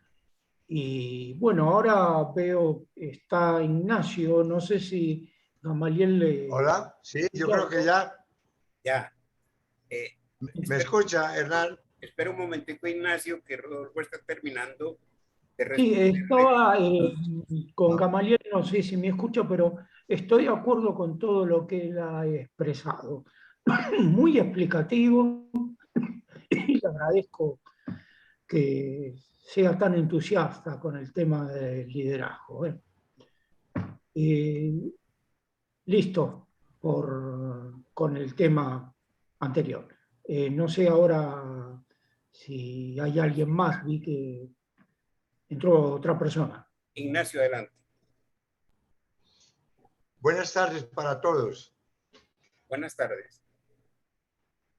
Speaker 2: Y bueno, ahora veo, está Ignacio, no sé si Gamaliel le...
Speaker 11: Hola, sí, yo creo que ya.
Speaker 1: Ya.
Speaker 11: ¿Me escucha, Hernán?
Speaker 1: Espera un momentico, Ignacio, que Rodolfo está terminando de
Speaker 2: Sí,
Speaker 1: responder.
Speaker 2: estaba con Gamaliel, no sé si me escucha, pero estoy de acuerdo con todo lo que él ha expresado. Muy explicativo, y le agradezco que sea tan entusiasta con el tema del liderazgo. Listo con el tema anterior. No sé ahora si hay alguien más, vi que entró otra persona.
Speaker 1: Ignacio, adelante.
Speaker 11: Buenas tardes para todos.
Speaker 1: Buenas tardes.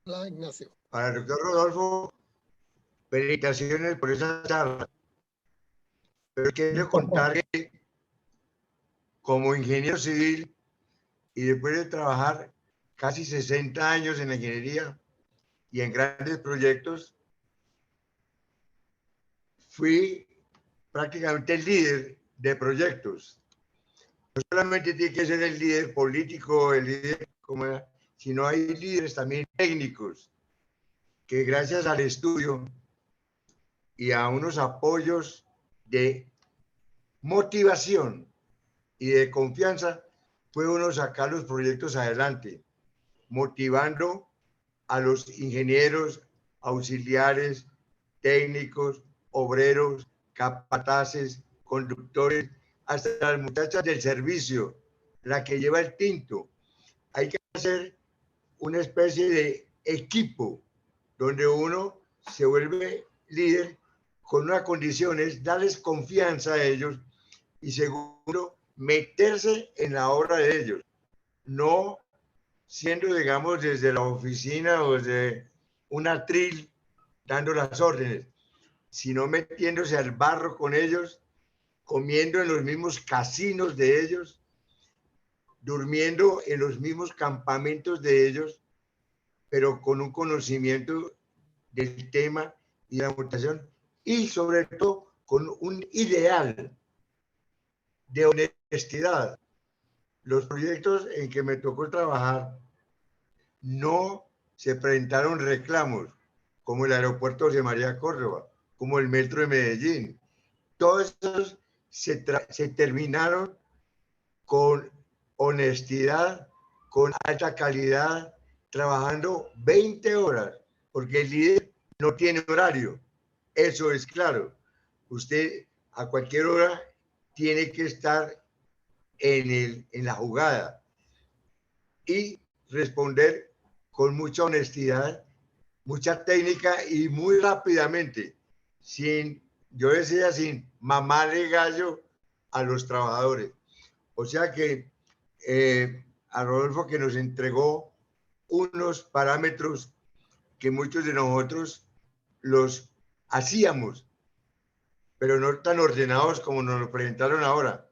Speaker 9: Hola, Ignacio.
Speaker 11: Para el doctor Rodolfo, felicitaciones por esa charla. Pero quiero contar que como ingeniero civil y después de trabajar casi 60 años en la ingeniería y en grandes proyectos, fui prácticamente el líder de proyectos. No solamente tiene que ser el líder político, el líder como era, sino hay líderes también técnicos que gracias al estudio y a unos apoyos de motivación y de confianza puede uno sacar los proyectos adelante, motivando a los ingenieros, auxiliares, técnicos, obreros, capataces, conductores, hasta las muchachas del servicio, la que lleva el tinto. Hay que hacer una especie de equipo donde uno se vuelve líder con unas condiciones, darles confianza a ellos y segundo, meterse en la obra de ellos, no siendo, digamos, desde la oficina o desde un atril dando las órdenes, sino metiéndose al barro con ellos, comiendo en los mismos casinos de ellos, durmiendo en los mismos campamentos de ellos, pero con un conocimiento del tema y la mutación, y sobre todo con un ideal de honestidad. Los proyectos en que me tocó trabajar no se presentaron reclamos, como el aeropuerto de María Córdoba, como el metro de Medellín. Todos esos se terminaron con honestidad, con alta calidad, trabajando 20 horas, porque el líder no tiene horario. Eso es claro. Usted a cualquier hora tiene que estar en la jugada y responder con mucha honestidad, mucha técnica y muy rápidamente, yo decía, sin mamarle gallo a los trabajadores. O sea que a Rodolfo, que nos entregó unos parámetros que muchos de nosotros los hacíamos, pero no tan ordenados como nos lo presentaron ahora.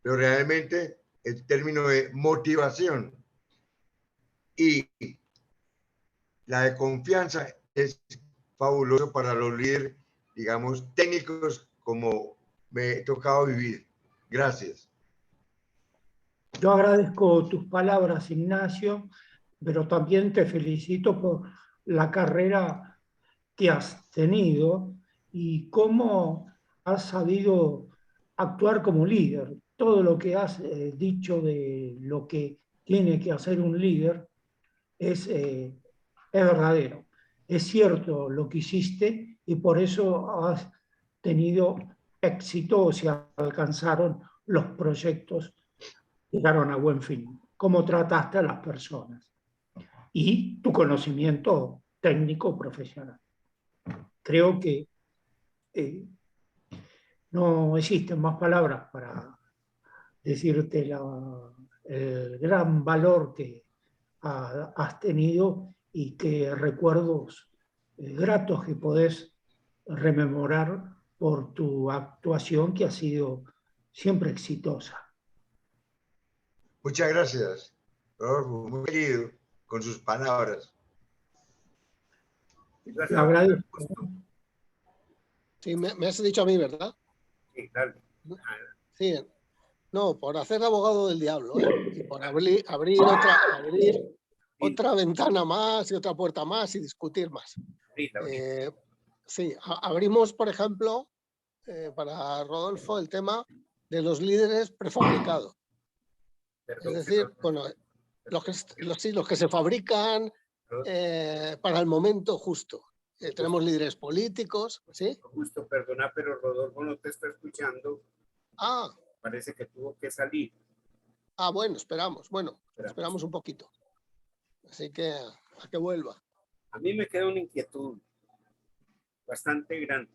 Speaker 11: Pero realmente el término de motivación y la de confianza es fabuloso para los líderes, digamos, técnicos, como me he tocado vivir. Gracias.
Speaker 2: Yo agradezco tus palabras, Ignacio, pero también te felicito por la carrera que has tenido y cómo has sabido actuar como líder. Todo lo que has dicho de lo que tiene que hacer un líder es verdadero. Es cierto lo que hiciste y por eso has tenido éxito, o se alcanzaron los proyectos, llegaron a buen fin. Cómo trataste a las personas y tu conocimiento técnico profesional. Creo que no existen más palabras para decirte el gran valor que has tenido y que recuerdos gratos que podés rememorar por tu actuación, que ha sido siempre exitosa.
Speaker 11: Muchas gracias, Rodolfo, muy querido con sus palabras.
Speaker 2: Te agradezco.
Speaker 9: Sí, me has dicho a mí, ¿verdad?
Speaker 1: Sí, claro.
Speaker 9: Sí, no, por hacer abogado del diablo, ¿eh? Y por abrir otra ventana más y otra puerta más y discutir más. Sí, abrimos, por ejemplo, para Rodolfo, el tema de los líderes prefabricados. Es decir, bueno, los que se fabrican para el momento justo. Tenemos líderes políticos, ¿sí?
Speaker 1: Justo, perdona, pero Rodolfo no te está escuchando.
Speaker 9: Ah.
Speaker 1: Parece que tuvo que salir.
Speaker 9: Ah, bueno, esperamos. Bueno, esperamos un poquito. Así que a que vuelva.
Speaker 1: A mí me queda una inquietud bastante grande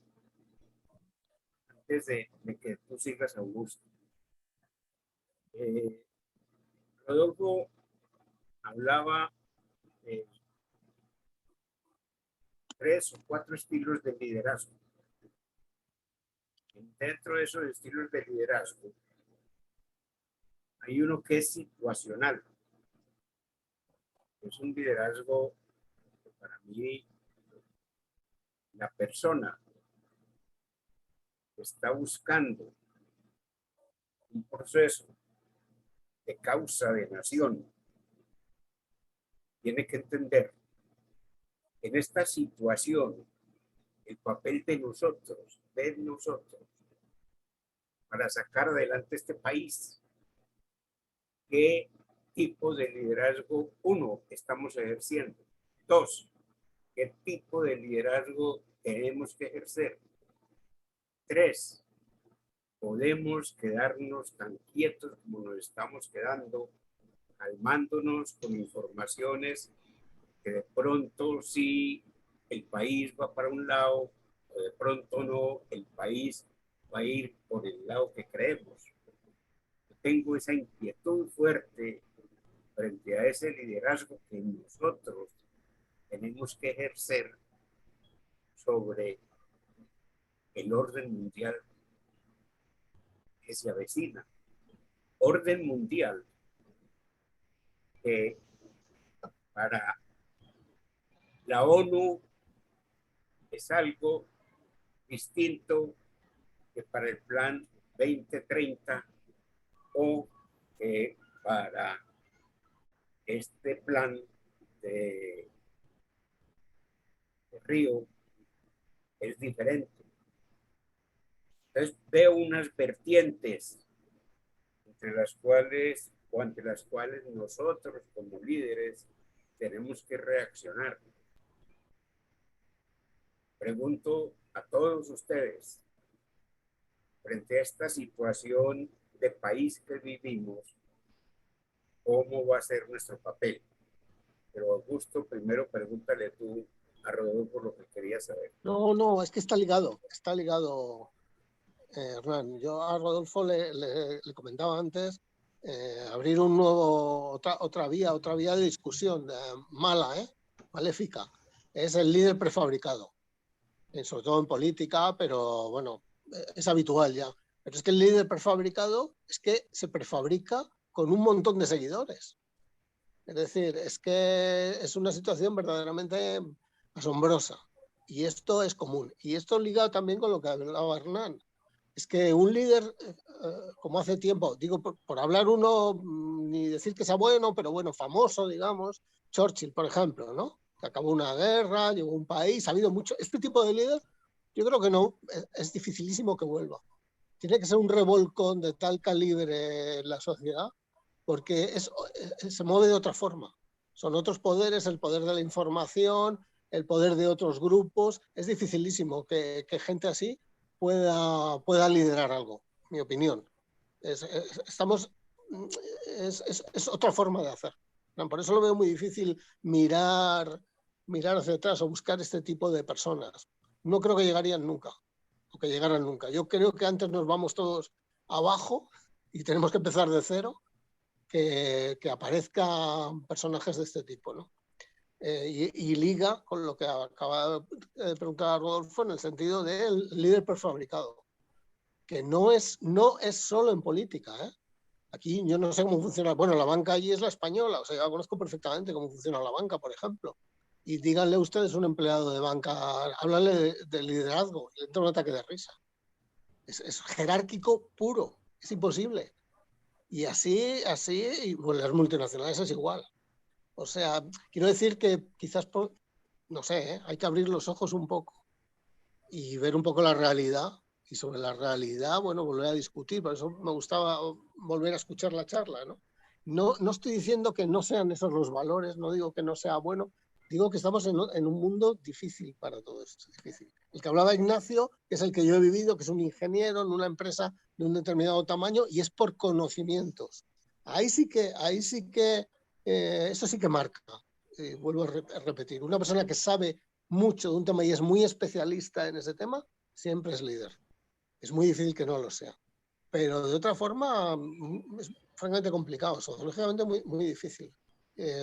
Speaker 1: antes de que tú sigas, Augusto. Rodolfo hablaba de 3 o 4 estilos de liderazgo. Dentro de esos estilos de liderazgo hay uno que es situacional. Es un liderazgo que para mí la persona está buscando un proceso de causa de nación. Tiene que entender en esta situación el papel de nosotros, para sacar adelante este país. ¿Qué tipo de liderazgo, 1, estamos ejerciendo? 2, ¿qué tipo de liderazgo tenemos que ejercer? 3, ¿podemos quedarnos tan quietos como nos estamos quedando, calmándonos con informaciones que de pronto sí el país va para un lado o de pronto no, el país va a ir por el lado que creemos? Tengo esa inquietud fuerte frente a ese liderazgo que nosotros tenemos que ejercer sobre el orden mundial que se avecina. Orden mundial que para la ONU es algo distinto que para el Plan 2030 o que para este plan de Río es diferente. Entonces veo unas vertientes entre las cuales o ante las cuales nosotros como líderes tenemos que reaccionar. Pregunto a todos ustedes, frente a esta situación de país que vivimos, cómo va a ser nuestro papel. Pero Augusto, primero pregúntale tú a Rodolfo lo que quería saber.
Speaker 9: No, no, es que está ligado, Hernán. Yo a Rodolfo le comentaba antes abrir otra vía de discusión mala, maléfica. Es el líder prefabricado, sobre todo en política, pero bueno, es habitual ya. Pero es que el líder prefabricado es que se prefabrica con un montón de seguidores. Es decir, es que es una situación verdaderamente asombrosa. Y esto es común. Y esto ligado también con lo que hablaba Hernán. Es que un líder, como hace tiempo, digo por hablar uno, ni decir que sea bueno, pero bueno, famoso, digamos, Churchill, por ejemplo, ¿no? Que acabó una guerra, llegó a un país, ha habido mucho. Este tipo de líder, yo creo que no, es dificilísimo que vuelva. Tiene que ser un revolcón de tal calibre en la sociedad, porque se mueve de otra forma. Son otros poderes, el poder de la información, el poder de otros grupos. Es dificilísimo que gente así pueda liderar algo, mi opinión. Es otra forma de hacer. Por eso lo veo muy difícil mirar hacia atrás o buscar este tipo de personas. No creo que llegarían nunca, o que llegaran nunca. Yo creo que antes nos vamos todos abajo y tenemos que empezar de cero, que aparezcan personajes de este tipo, ¿no? Y liga con lo que acaba de preguntar Rodolfo en el sentido del líder prefabricado, que no es solo en política, ¿eh? Aquí yo no sé cómo funciona. Bueno, la banca allí es la española, o sea, yo conozco perfectamente cómo funciona la banca, por ejemplo. Y díganle ustedes a un empleado de banca, háblale de liderazgo, y le entra un ataque de risa. Es jerárquico puro, es imposible. Y así, y bueno, las multinacionales es igual. O sea, quiero decir que quizás, no sé, hay que abrir los ojos un poco y ver un poco la realidad. Y sobre la realidad, bueno, volver a discutir. Por eso me gustaba volver a escuchar la charla, ¿no? No estoy diciendo que no sean esos los valores, no digo que no sea bueno, digo que estamos en un mundo difícil para todo esto. Difícil. El que hablaba Ignacio, que es el que yo he vivido, que es un ingeniero en una empresa de un determinado tamaño, y es por conocimientos. Ahí sí que eso sí que marca. Vuelvo a repetir, una persona que sabe mucho de un tema y es muy especialista en ese tema, siempre es líder. Es muy difícil que no lo sea. Pero de otra forma, es francamente complicado, sociológicamente muy, muy difícil.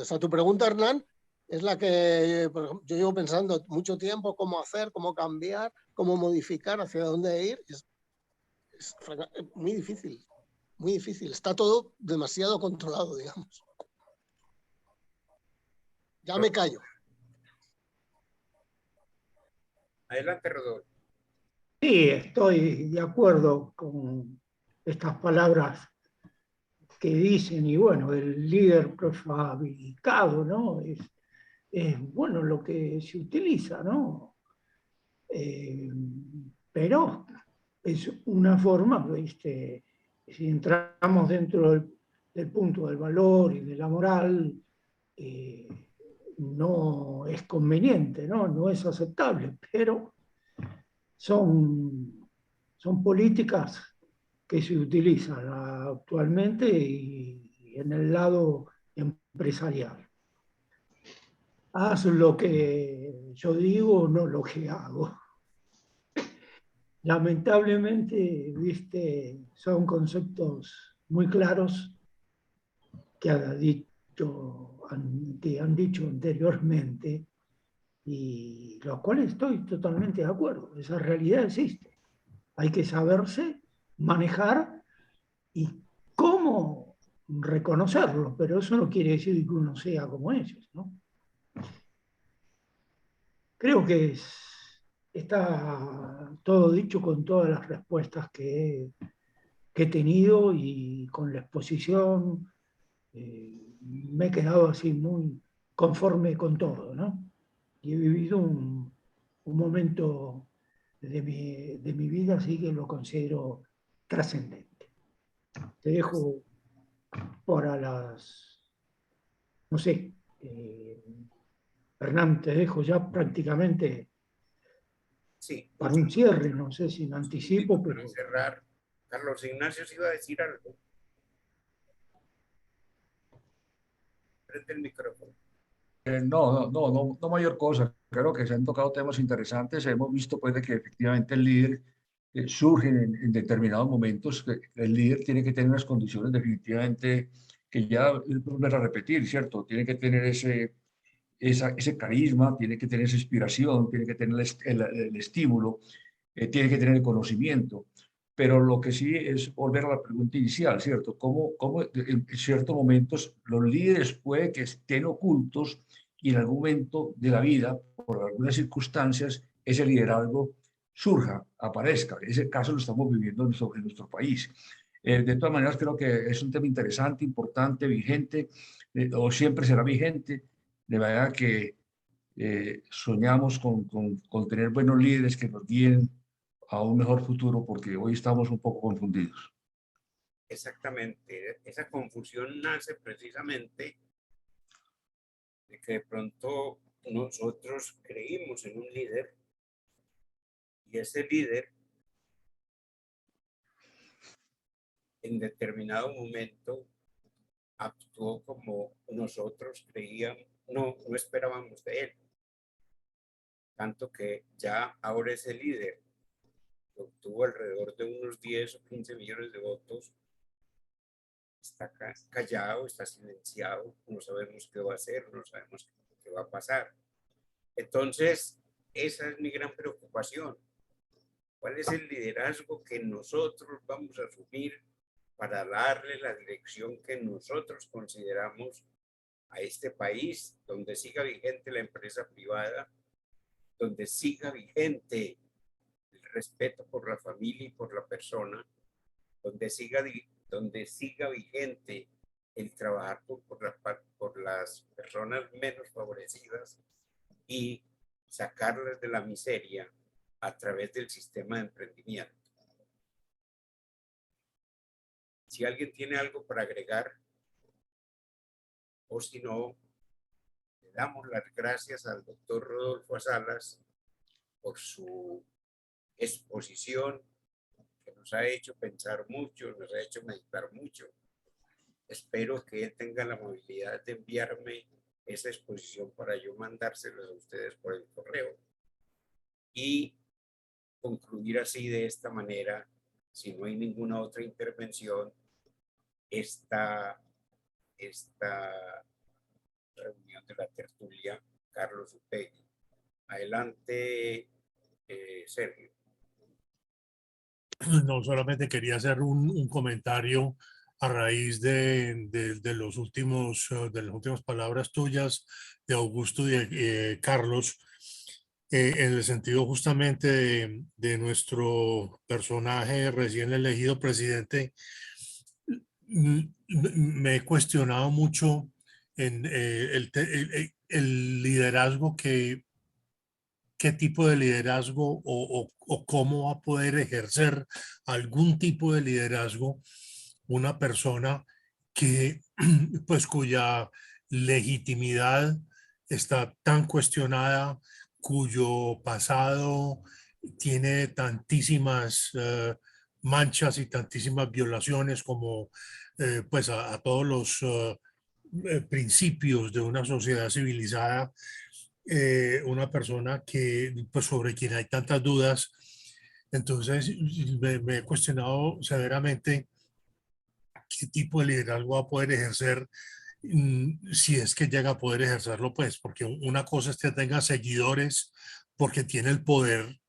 Speaker 9: O sea, tu pregunta, Hernán, es la que por ejemplo, yo llevo pensando mucho tiempo cómo hacer, cómo cambiar, cómo modificar, hacia dónde ir. Es muy difícil, muy difícil. Está todo demasiado controlado, digamos. Ya me callo.
Speaker 1: Adelante, Rodolfo.
Speaker 2: Sí, estoy de acuerdo con estas palabras que dicen, y bueno, el líder prefabricado, ¿no? Es bueno lo que se utiliza, ¿no? Pero es una forma, ¿viste? Si entramos dentro del punto del valor y de la moral, no es conveniente, ¿no? No es aceptable, pero son políticas que se utilizan actualmente y en el lado empresarial. Haz lo que yo digo, no lo que hago. Lamentablemente, viste, son conceptos muy claros que han dicho anteriormente y los cuales estoy totalmente de acuerdo. Esa realidad existe. Hay que saberse manejar y cómo reconocerlo, pero eso no quiere decir que uno sea como ellos, ¿no? Creo que está todo dicho con todas las respuestas que he tenido y con la exposición me he quedado así muy conforme con todo, ¿no? Y he vivido un momento de mi vida así que lo considero trascendente. Te dejo para no sé, Hernán, te dejo ya prácticamente
Speaker 1: sí,
Speaker 2: para un cierre, no sé si me anticipo, pero...
Speaker 1: Para cerrar, Carlos Ignacio se iba a decir algo. Prende el micrófono.
Speaker 5: No mayor cosa. Creo que se han tocado temas interesantes. Hemos visto pues de que efectivamente el líder surge en determinados momentos. El líder tiene que tener unas condiciones definitivamente que ya volver a repetir, ¿cierto? Tiene que tener ese carisma, tiene que tener esa inspiración, tiene que tener el estímulo, tiene que tener el conocimiento. Pero lo que sí es volver a la pregunta inicial, ¿cierto? ¿Cómo en ciertos momentos los líderes puede que estén ocultos y en algún momento de la vida, por algunas circunstancias, ese liderazgo surja, aparezca? Ese caso lo estamos viviendo en nuestro país. De todas maneras, creo que es un tema interesante, importante, vigente, o siempre será vigente, de manera que soñamos con tener buenos líderes que nos guíen a un mejor futuro, porque hoy estamos un poco confundidos.
Speaker 1: Exactamente. Esa confusión nace precisamente de que de pronto nosotros creímos en un líder y ese líder en determinado momento actuó como nosotros creíamos, no esperábamos de él. Tanto que ya ahora ese líder que obtuvo alrededor de unos 10 o 15 millones de votos, está callado, está silenciado, no sabemos qué va a hacer, no sabemos qué va a pasar. Entonces, esa es mi gran preocupación. ¿Cuál es el liderazgo que nosotros vamos a asumir para darle la dirección que nosotros consideramos a este país, donde siga vigente la empresa privada, donde siga vigente el respeto por la familia y por la persona, donde siga vigente el trabajar por las personas menos favorecidas y sacarlas de la miseria a través del sistema de emprendimiento? Si alguien tiene algo para agregar, o si no, le damos las gracias al doctor Rodolfo Salas por su exposición, que nos ha hecho pensar mucho, nos ha hecho meditar mucho. Espero que él tenga la amabilidad de enviarme esa exposición para yo mandárselos a ustedes por el correo y concluir así de esta manera, si no hay ninguna otra intervención, esta reunión de la tertulia Carlos Upegui. Adelante, Sergio.
Speaker 7: No, solamente quería hacer un comentario a raíz de los últimos, de las últimas palabras tuyas de Augusto y de Carlos, en el sentido justamente de nuestro personaje recién elegido presidente. Me he cuestionado mucho en el liderazgo qué tipo de liderazgo o cómo va a poder ejercer algún tipo de liderazgo una persona que, pues, cuya legitimidad está tan cuestionada, cuyo pasado tiene tantísimas manchas y tantísimas violaciones como pues a todos los principios de una sociedad civilizada, una persona que, pues, sobre quien hay tantas dudas. Entonces, me he cuestionado severamente qué tipo de liderazgo va a poder ejercer, si es que llega a poder ejercerlo, pues, porque una cosa es que tenga seguidores porque tiene el poder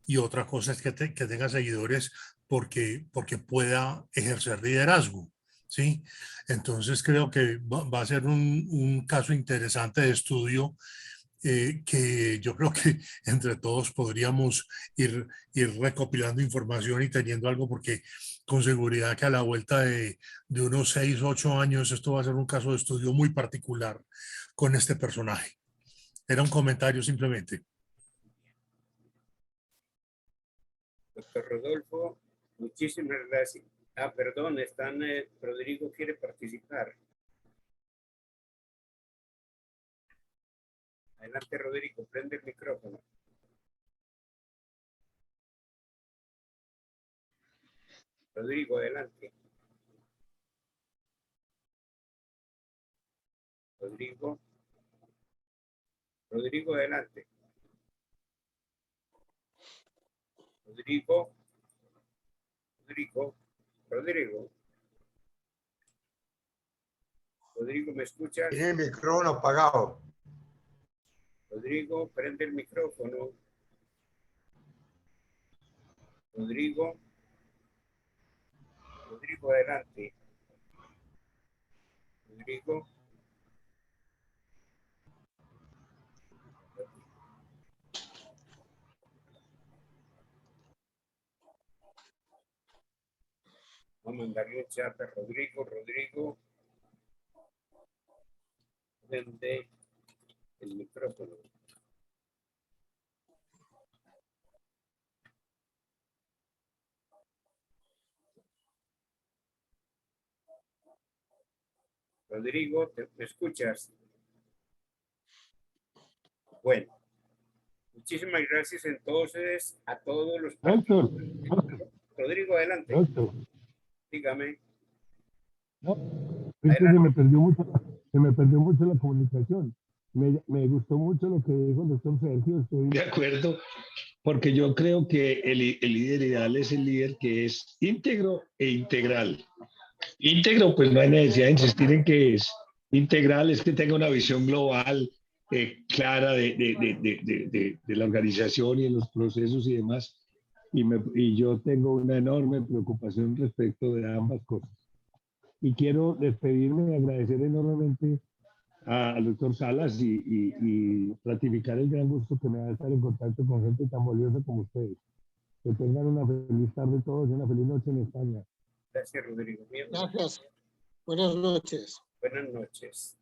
Speaker 7: y otra cosa es que tenga seguidores porque pueda ejercer liderazgo, ¿sí? Entonces creo que va a ser un caso interesante de estudio, que yo creo que entre todos podríamos ir recopilando información y teniendo algo, porque con seguridad que a la vuelta de unos 6, 8 años esto va a ser un caso de estudio muy particular con este personaje. Era un comentario simplemente.
Speaker 1: Doctor Rodolfo, muchísimas gracias. Perdón, Rodrigo quiere participar. Adelante, Rodrigo, prende el micrófono. Rodrigo, adelante. Rodrigo. Rodrigo, adelante. Rodrigo. Rodrigo. Rodrigo. Rodrigo, ¿me escuchas?
Speaker 11: Tiene el micrófono apagado.
Speaker 1: Rodrigo, prende el micrófono. Rodrigo. Rodrigo, adelante. Rodrigo. Vamos a mandarle un chat a Rodrigo. Rodrigo. Prende el micrófono. Rodrigo, ¿me escuchas? Bueno, muchísimas gracias entonces a todos los...
Speaker 8: Doctor,
Speaker 1: Rodrigo, adelante.
Speaker 8: doctor.
Speaker 1: Dígame.
Speaker 8: No, es que se me perdió mucho la comunicación. Me gustó mucho lo que dijo el doctor Sergio. Estoy de acuerdo, porque yo creo que el líder ideal es el líder que es íntegro e integral. Íntegro, pues no hay necesidad de insistir en que es integral, es que tenga una visión global, clara de la organización y de los procesos y demás. Y yo tengo una enorme preocupación respecto de ambas cosas. Y quiero despedirme y agradecer enormemente al doctor Salas y ratificar el gran gusto que me da estar en contacto con gente tan valiosa como ustedes. Que tengan una feliz tarde todos y una feliz noche en España.
Speaker 1: Gracias, Rodrigo. Bien.
Speaker 9: Gracias. Buenas noches.
Speaker 1: Buenas noches.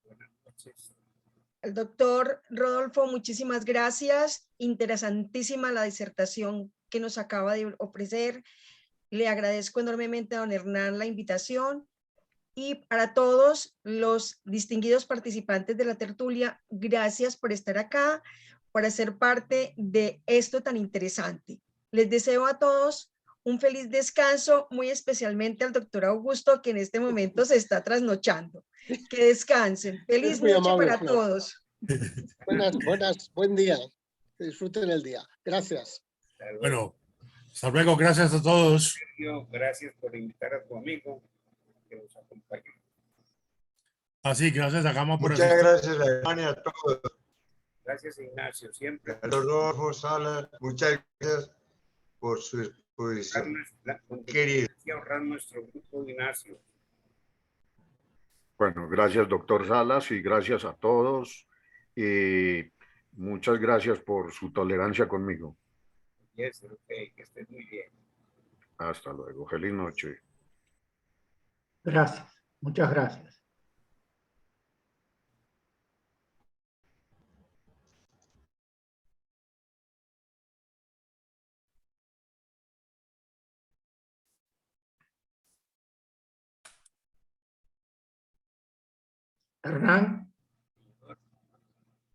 Speaker 1: Buenas noches.
Speaker 4: Al doctor Rodolfo, muchísimas gracias. Interesantísima la disertación que nos acaba de ofrecer. Le agradezco enormemente a don Hernán la invitación. Y para todos los distinguidos participantes de la tertulia, gracias por estar acá, para ser parte de esto tan interesante. Les deseo a todos un feliz descanso, muy especialmente al doctor Augusto, que en este momento se está trasnochando. Que descansen. Feliz noche
Speaker 9: amable,
Speaker 4: para
Speaker 9: Flor.
Speaker 4: todos.
Speaker 9: Buen día. Que disfruten el día. Gracias.
Speaker 7: Bueno, hasta luego. Gracias a todos.
Speaker 1: Sergio, gracias por invitar a tu amigo que nos acompañe.
Speaker 7: Así, gracias a Gama por
Speaker 11: Muchas gracias a Hernán y a todos.
Speaker 1: Gracias, Ignacio, siempre.
Speaker 11: A Rodolfo Salas, muchas gracias por su exposición. Querido.
Speaker 1: Ahorrar nuestro grupo, Ignacio.
Speaker 6: Bueno, gracias, doctor Salas, y gracias a todos. Y muchas gracias por su tolerancia conmigo.
Speaker 1: Yes, okay, que estés muy bien.
Speaker 6: Hasta luego. Feliz noche.
Speaker 2: Gracias. Muchas gracias.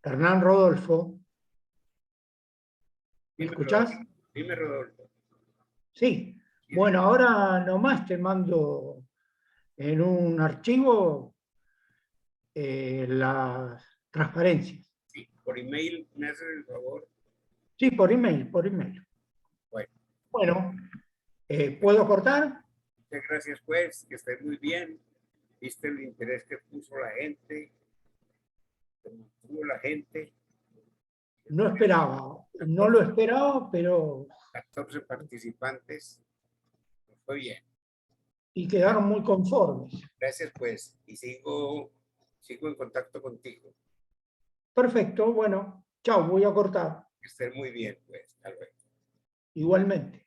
Speaker 2: Hernán Rodolfo, ¿me escuchás?
Speaker 1: Dime, Rodolfo.
Speaker 2: Sí. Bueno, ahora nomás te mando en un archivo las transparencias.
Speaker 1: Sí, por email, ¿me haces el favor?
Speaker 2: Sí, por email. Bueno, ¿puedo cortar?
Speaker 1: Muchas gracias, pues, que estés muy bien. Viste el interés que puso la gente, que tuvo la gente.
Speaker 2: No lo esperaba, pero...
Speaker 1: 14 participantes. Fue bien.
Speaker 2: Y quedaron muy conformes.
Speaker 1: Gracias, pues, y sigo en contacto contigo.
Speaker 2: Perfecto, bueno, chao, voy a cortar.
Speaker 1: Que estés muy bien, pues, hasta luego.
Speaker 2: Igualmente.